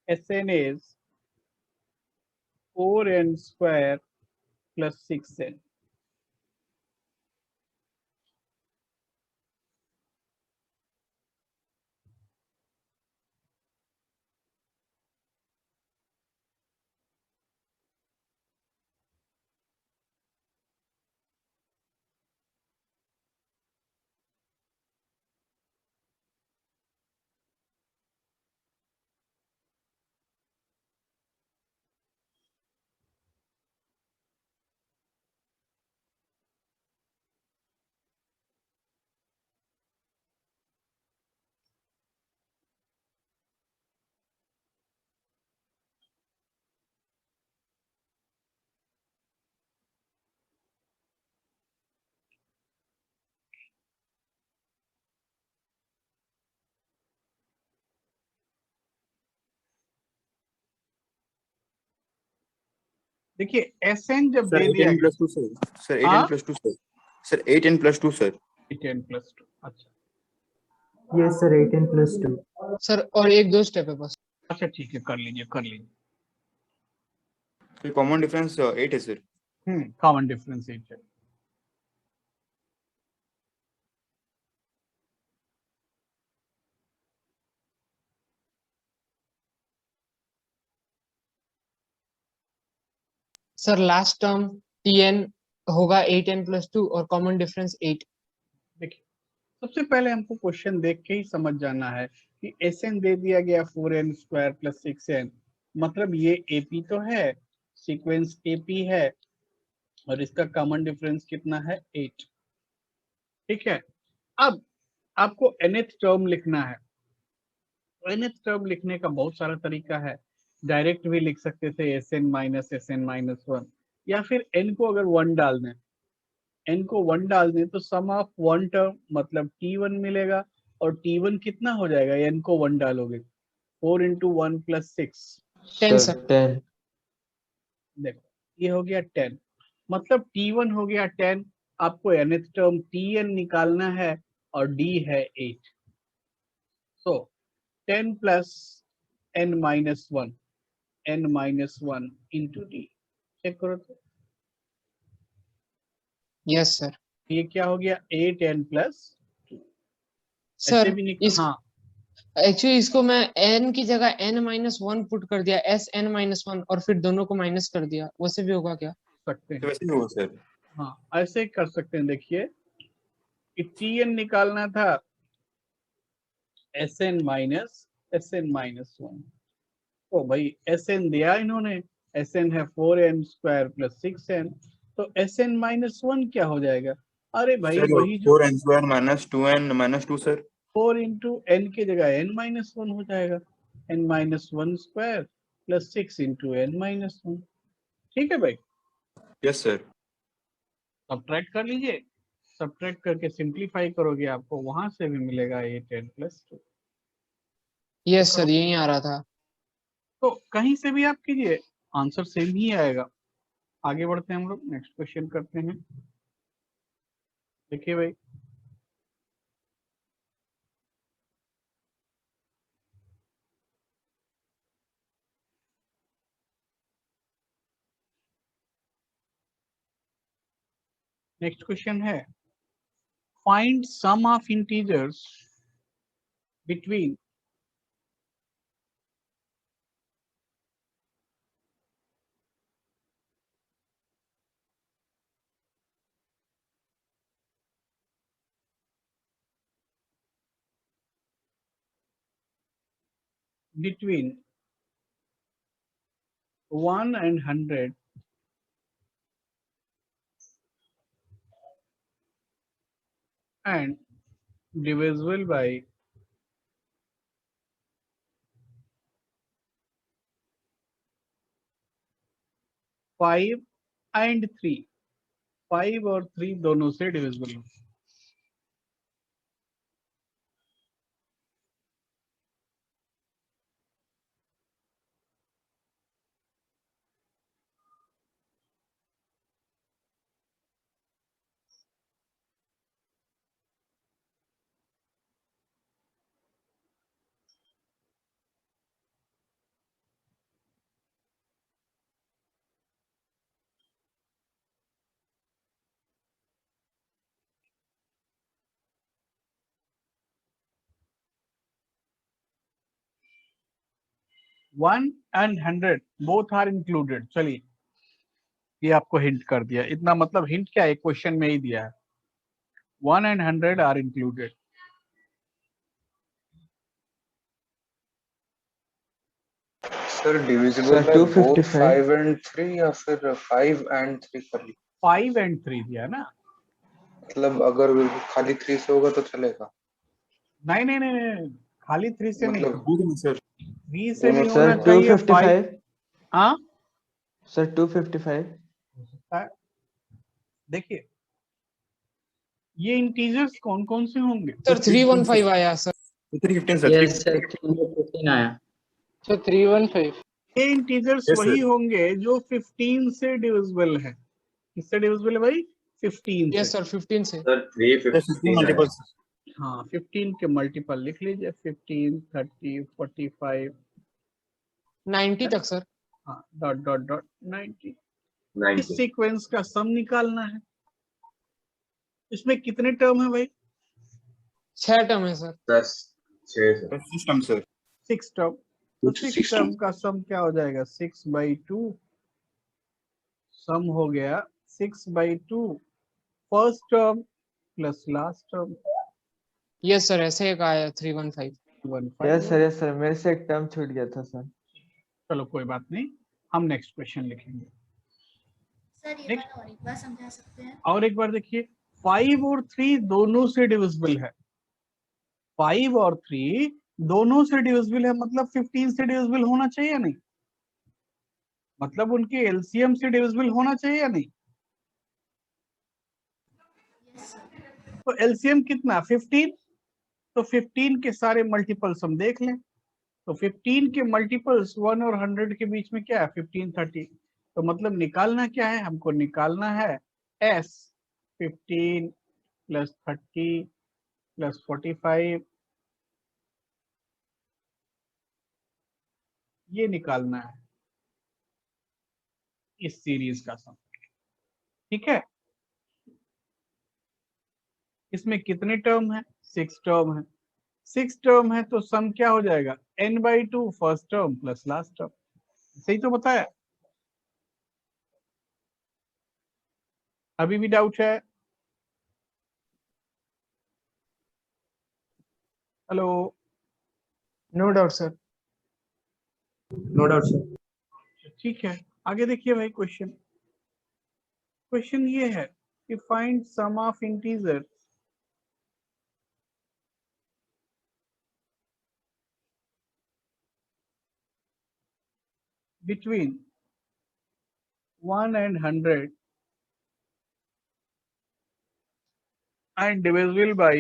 Sn is 4n square plus 6n। देखिए Sn जब सर दे दिया 8n गया, + 2 सर 8n हाँ? + 2 sir 8n + 2 sir 8n plus 2, अच्छा यस सर 18 + 2। सर और एक दो स्टेप है बस। अच्छा ठीक है, कर लीजिए। तो कॉमन डिफरेंस 8 है सर। कॉमन डिफरेंस 8 है। सर लास्ट टर्म TN होगा 8n + 2 और कॉमन डिफरेंस 8। देखिए सबसे पहले हमको क्वेश्चन देख के ही समझ जाना है कि Sn दे दिया गया 4n स्क्वायर प्लस 6n, मतलब ये AP तो है, सीक्वेंस AP है और इसका कॉमन डिफरेंस कितना है 8। ठीक है, अब आपको nth टर्म लिखना है। nth टर्म लिखने का बहुत सारा तरीका है, डायरेक्ट भी लिख सकते थे Sn माइनस Sn माइनस 1, या फिर n को अगर 1 डाल दें, n को 1 डाल दें तो सम ऑफ 1 टर्म मतलब T1 मिलेगा, और T1 कितना हो जाएगा n को 1 डालोगे 4 इंटू 1 प्लस 6, 10 सर। 10। देखो ये हो गया 10, मतलब T1 हो गया 10, आपको nth टर्म Tn निकालना है और D है 8, so 10 plus n minus 1 into D। Check करो तो यस सर। ये क्या हो गया 8n प्लस 2। सर इस हाँ एक्चुअली इसको मैं n की जगह n-1 पुट कर दिया, Sn-1 और फिर दोनों को माइनस कर दिया, वैसे भी होगा क्या? सकते तो हैं, वैसे ही होगा सर। हाँ ऐसे ही कर सकते हैं। देखिए कि Tn निकालना था Sn माइनस 1, तो भाई Sn दिया इन्होंने, Sn है 4n स्क्वायर प्लस 6n, तो Sn माइनस 1 क्या हो जाएगा, अरे भाई सर वही जो 4n² - 2n - 2 sir. 4 into n की जगह n माइनस 1 हो जाएगा। n-1 square plus 6 into n-1। ठीक है भाई, यस सर। सब्ट्रैक्ट कर लीजिए, सब्ट्रैक्ट करके सिंप्लीफाई करोगे आपको वहां से भी मिलेगा 8n प्लस 2। यस सर, यही आ रहा था। तो कहीं से भी आप कीजिए आंसर सेम ही आएगा। आगे बढ़ते हैं हम लोग, नेक्स्ट क्वेश्चन करते हैं। देखिए भाई, नेक्स्ट क्वेश्चन है find sum of integers between between 1 and 100 and divisible by 5 and 3। 5 और 3 दोनों से डिविजिबल हो। One and 100 both are included. चलिए, ये आपको हिंट कर दिया। इतना मतलब हिंट क्या है, क्वेश्चन में ही दिया है 1 and 100 are included. Sir divisible Sir, by both 255 5 and 3 या फिर 5 and 3 कर ली? 5 and 3 दिया ना। मतलब अगर खाली 3 से होगा तो चलेगा? नहीं नहीं नहीं नहीं, खाली 3 से नहीं, मतलब सर 3 से भी दोनों से होना Sir, होगा। चाहिए 5। 255 हाँ, Sir, 255 हो सकता है। देखिए, ये इंटीजर्स कौन कौन से होंगे? सर 315 आया सर। 315 सर। Yes sir, 315 आया। सर 315। ये इंटीजर्स Yes, वही sir. होंगे जो 15 से डिविजिबल है। किससे डिविजिबल है भाई? 15 यस से। सर, 15 से। सर 315 है। मल्टीपल। हाँ, 15 के मल्टीपल लिख लीजिए, 15, 30, 45, 90 तक सर। हाँ, डॉट डॉट डॉट 90। इस 90 सीक्वेंस का सम निकालना है। इसमें कितने टर्म है भाई? 6 टर्म है sir. Plus 6 sir. System sir. 6 term. तो 6 टर्म का सम क्या हो जाएगा? 6/2। सम हो गया 6/2 first term plus last term yes sir, ऐसे एक आया 315। 15। yes sir, मेरे से एक टर्म छूट गया था सर। चलो कोई बात नहीं, हम नेक्स्ट क्वेश्चन लिखेंगे। सर ये Next. वाला और एक बार समझा सकते हैं? और एक बार देखिए, 5 और 3 दोनों से डिविजिबल है। 5 और 3 दोनों से डिविजिबल है, मतलब 15 से डिविजिबल होना चाहिए या नहीं? मतलब उनके एलसीएम से डिविजिबल होना चाहिए या नहीं? Yes sir. तो एलसीएम कितना? 15। तो 15 के सारे मल्टीपल्स हम देख लें। तो 15 के मल्टीपल्स 1 और 100 के बीच में क्या है? 15, 30। तो मतलब निकालना क्या है हमको? निकालना है s 15 प्लस 30 प्लस 45, ये निकालना है इस सीरीज का सम। ठीक है, इसमें कितने टर्म है? 6 टर्म है। 6 टर्म है तो सम क्या हो जाएगा? n/2 first term plus last term. सही तो बताया? अभी भी डाउट है? Hello, no doubt sir. No doubt sir. ठीक है, आगे देखिए भाई। क्वेश्चन ये है कि find sum of integer between 1 and 100 and divisible by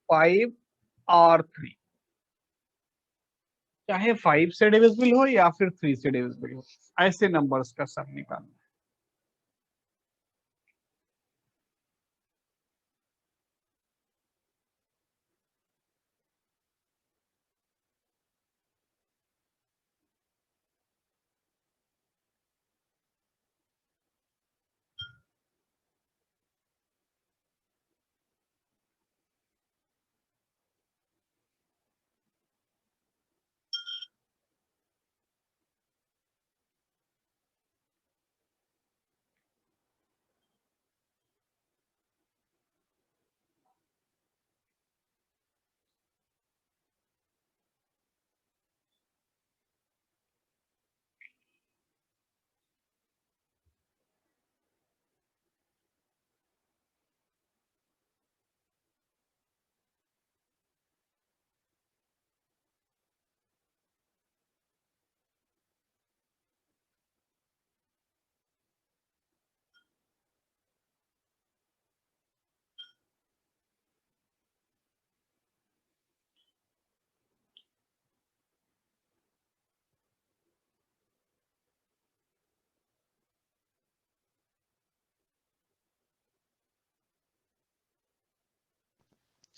5 और 3, चाहे 5 से डिविजिबल हो या फिर 3 से डिविजिबल हो, ऐसे नंबर्स का सम निकालना है।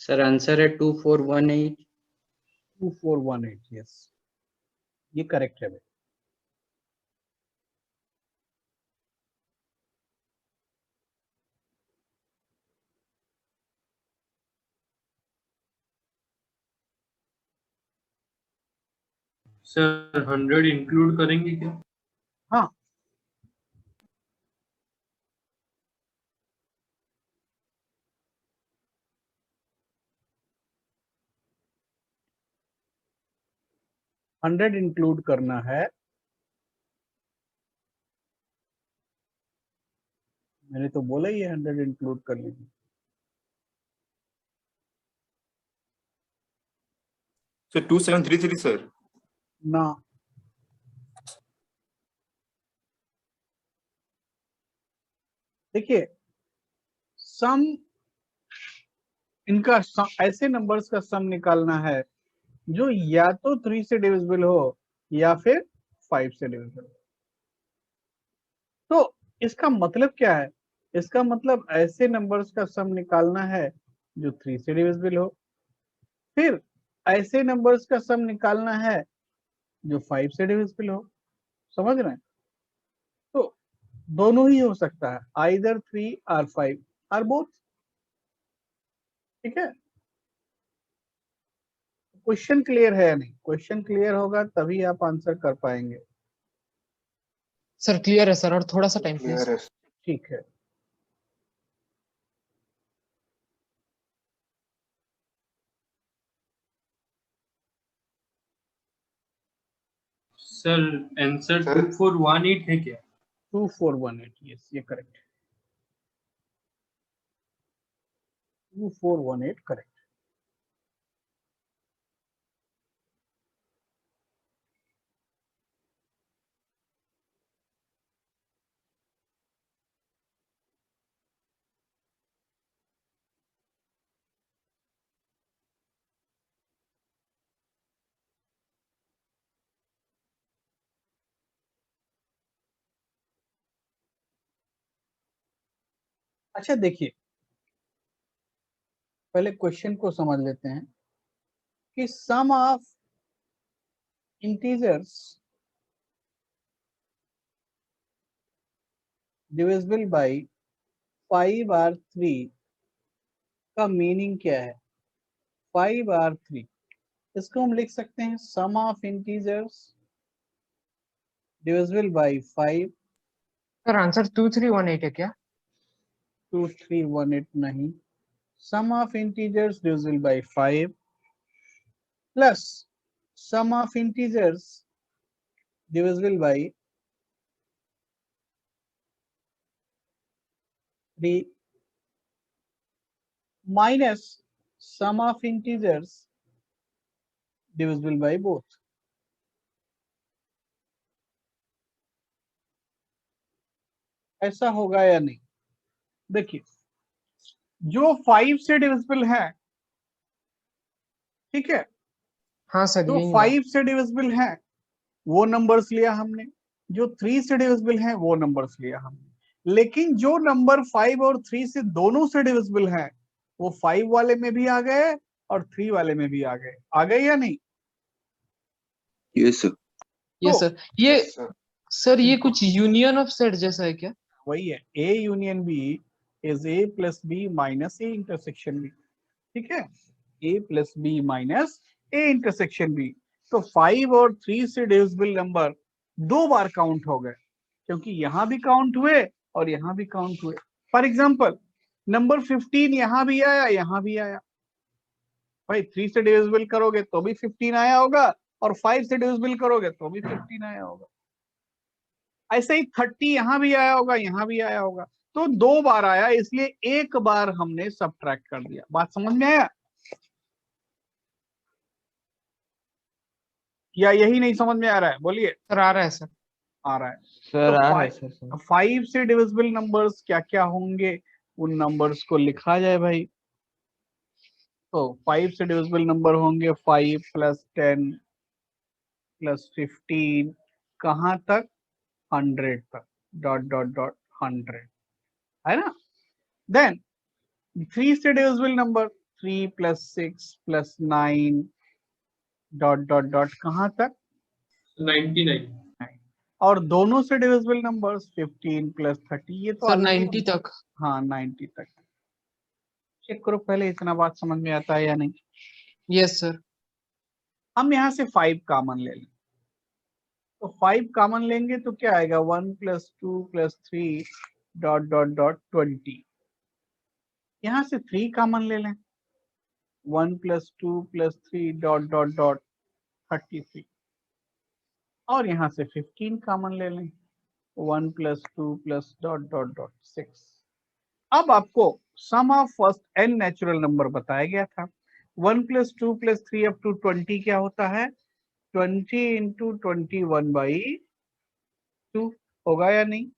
सर आंसर है 2418। 2418, यस, ये करेक्ट है भाई। सर 100 इंक्लूड करेंगे क्या? हाँ, हंड्रेड इंक्लूड करना है। मैंने तो बोला ही है 100 इंक्लूड कर लीजिए। Sir 2733 sir. ना, देखिए सम, इनका ऐसे नंबर्स का सम निकालना है जो या तो 3 से डिविजिबल हो या फिर 5 से डिविजिबल हो। तो इसका मतलब क्या है? इसका मतलब ऐसे नंबर्स का सम निकालना है जो 3 से डिविजिबल हो, फिर ऐसे नंबर्स का सम निकालना है जो 5 से डिविजिबल हो। समझ रहे हैं? तो दोनों ही हो सकता है, आइदर 3 और 5 और बोथ। ठीक है, क्वेश्चन क्लियर है या नहीं? क्वेश्चन क्लियर होगा तभी आप आंसर कर पाएंगे। सर क्लियर है सर, और थोड़ा सा टाइम प्लीज। क्लियर है। ठीक है, सर आंसर सर 2418 है क्या? 2418, यस, ये करेक्ट है। 2418 करेक्ट। अच्छा देखिए, पहले क्वेश्चन को समझ लेते हैं कि sum of integers divisible by 5 और 3 का मीनिंग क्या है। 5 और 3, इसको हम लिख सकते हैं sum of integers divisible by 5। Sir answer 2318 है क्या? 2318 नहीं, sum of integers divisible by 5 plus sum of integers divisible by 3 minus sum of integers divisible by both. ऐसा होगा या नहीं? देखिए, जो 5 से डिविजिबल है, ठीक है, हाँ सर जो यही है। 5 से डिविजिबल है वो नंबर्स लिया हमने, जो 3 से डिविजिबल है वो नंबर्स लिया हमने, लेकिन जो नंबर 5 और 3 से दोनों से डिविजिबल है वो 5 वाले में भी आ गए और 3 वाले में भी आ गए या नहीं? Yes sir. ये तो सर ये यस सर। सर ये कुछ यूनियन ऑफ सेट जैसा है क्या? वही है, A union B is A plus B minus A intersection B, ठीक है, A plus B minus A intersection B। तो 5 और 3 से डिविजिबल नंबर 2 बार काउंट हो गए, क्योंकि यहां भी काउंट हुए और यहां भी काउंट हुए। फॉर एग्जांपल नंबर 15 यहां भी आया, यहां भी आया। भाई 3 से डिविजिबल करोगे तो भी 15 आया होगा और 5 से डिविजिबल करोगे तो भी 15 आया होगा। ऐसे ही 30 यहां भी आया होगा, यहां भी आया होगा। तो 2 बार आया, इसलिए एक बार हमने सबट्रैक्ट कर दिया। बात समझ में आया या यही नहीं समझ में आ रहा है? बोलिए। सर आ रहा है सर। आ रहा है सर तो आ रहा है सर। 5 से डिविजिबल नंबर्स क्या क्या होंगे, उन नंबर्स को लिखा जाए भाई। तो 5 से डिविजिबल नंबर होंगे 5 प्लस 10 प्लस 15 कहाँ तक? 100 तक, डॉट डॉट डॉट 100, है ना? देन 3 से divisible number 3 plus 6 plus 9 dot dot dot कहाँ तक? 99। और दोनों से डिविजिबल नंबर्स 15 प्लस 30, ये तो सर already 90 तक। हाँ 90 तक। चेक करो पहले इतना बात समझ में आता है या नहीं। Yes sir. हम यहाँ से 5 कॉमन ले लें, तो 5 कॉमन लेंगे तो क्या आएगा? 1 plus 2 plus 3 dot dot dot 20। यहाँ से 3 कॉमन ले लें, 1 plus 2 plus 3 dot dot dot 33। और यहाँ से 15 कॉमन ले लें, 1 plus 2 plus dot dot dot 6। अब आपको sum of first n natural number बताया गया था। 1 प्लस 2 प्लस 3 अप टू 20 क्या होता है? 20 इंटू 21/2 होगा या नहीं?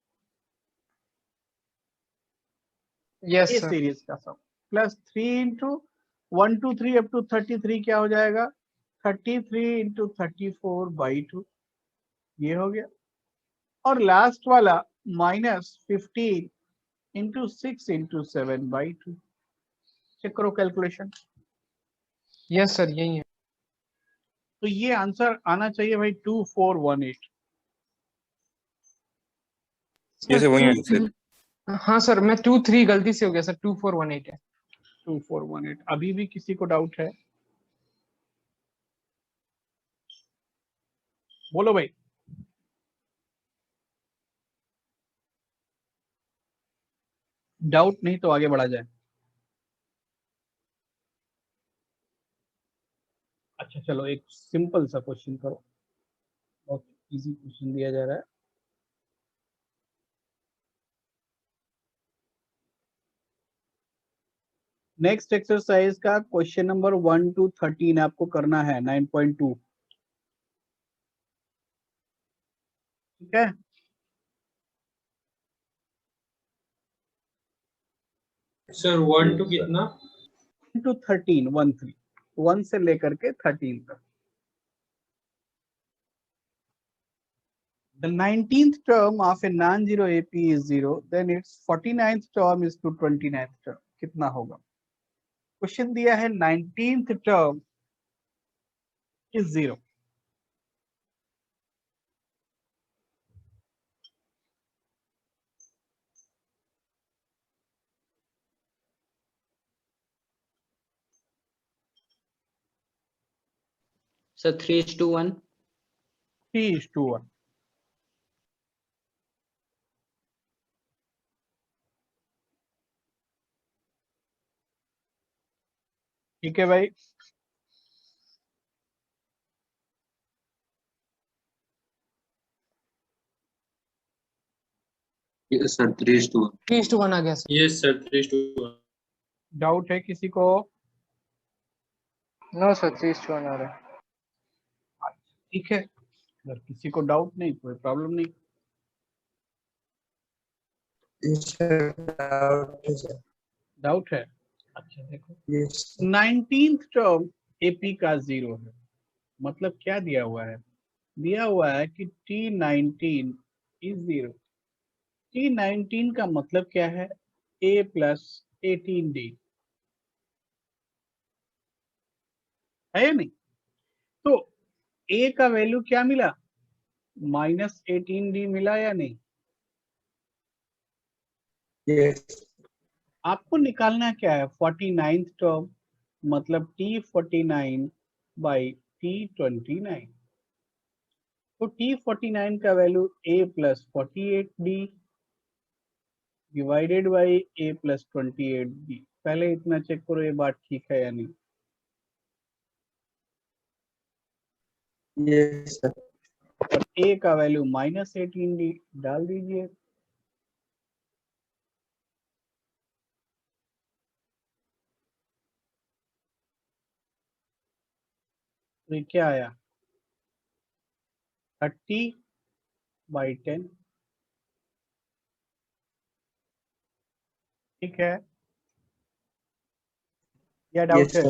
यस ये सर। सीरीज का sum plus 3 into 1 two 3 up to 33 क्या हो जाएगा? 33 इंटू 34/2, ये हो गया। और लास्ट वाला माइनस 15 इंटू 6 इंटू 7/2। चेक करो कैलकुलेशन। यस सर यही है। तो ये आंसर आना चाहिए भाई 2418। जैसे वही आंसर। हाँ सर मैं 2-3 गलती से हो गया सर, 2418 है। 2418। अभी भी किसी को डाउट है? बोलो भाई। डाउट नहीं तो आगे बढ़ा जाए। अच्छा चलो एक सिंपल सा क्वेश्चन करो, बहुत इजी क्वेश्चन दिया जा रहा है। नेक्स्ट एक्सरसाइज का क्वेश्चन नंबर 1 to 13 आपको करना है 9.2, ठीक है? सर 1 to कितना? 1 to 13, 1 से लेकर के 13 तक। The 19th term of a non-zero AP is 0, then its 49th term is to 29th term. कितना होगा? क्वेश्चन दिया है 19th term is 0। सर 3:1। 3:1। ठीक है भाई। Yes sir 3:1। 3:1 आ गया सर। Yes sir 3:1। डाउट है किसी को? नो सर 3:1 आ रहा है। ठीक है, अगर किसी को डाउट नहीं, कोई प्रॉब्लम नहीं। डाउट है? अच्छा देखो, 19th टर्म एपी का 0 है, मतलब क्या दिया हुआ है? दिया हुआ है कि T19 इज 0। T19 का मतलब क्या है? A प्लस 18D है या नहीं? तो A का वैल्यू क्या मिला? -18D मिला या नहीं? आपको निकालना क्या है? 49th टर्म, मतलब T49 बाई T29। तो T49 का value A plus 48D divided by A plus 28D। पहले इतना चेक करो ये बात ठीक है या नहीं। और A का वैल्यू -18D डाल दीजिए। तो ये क्या आया? 30/10। ठीक है, या डाउट है?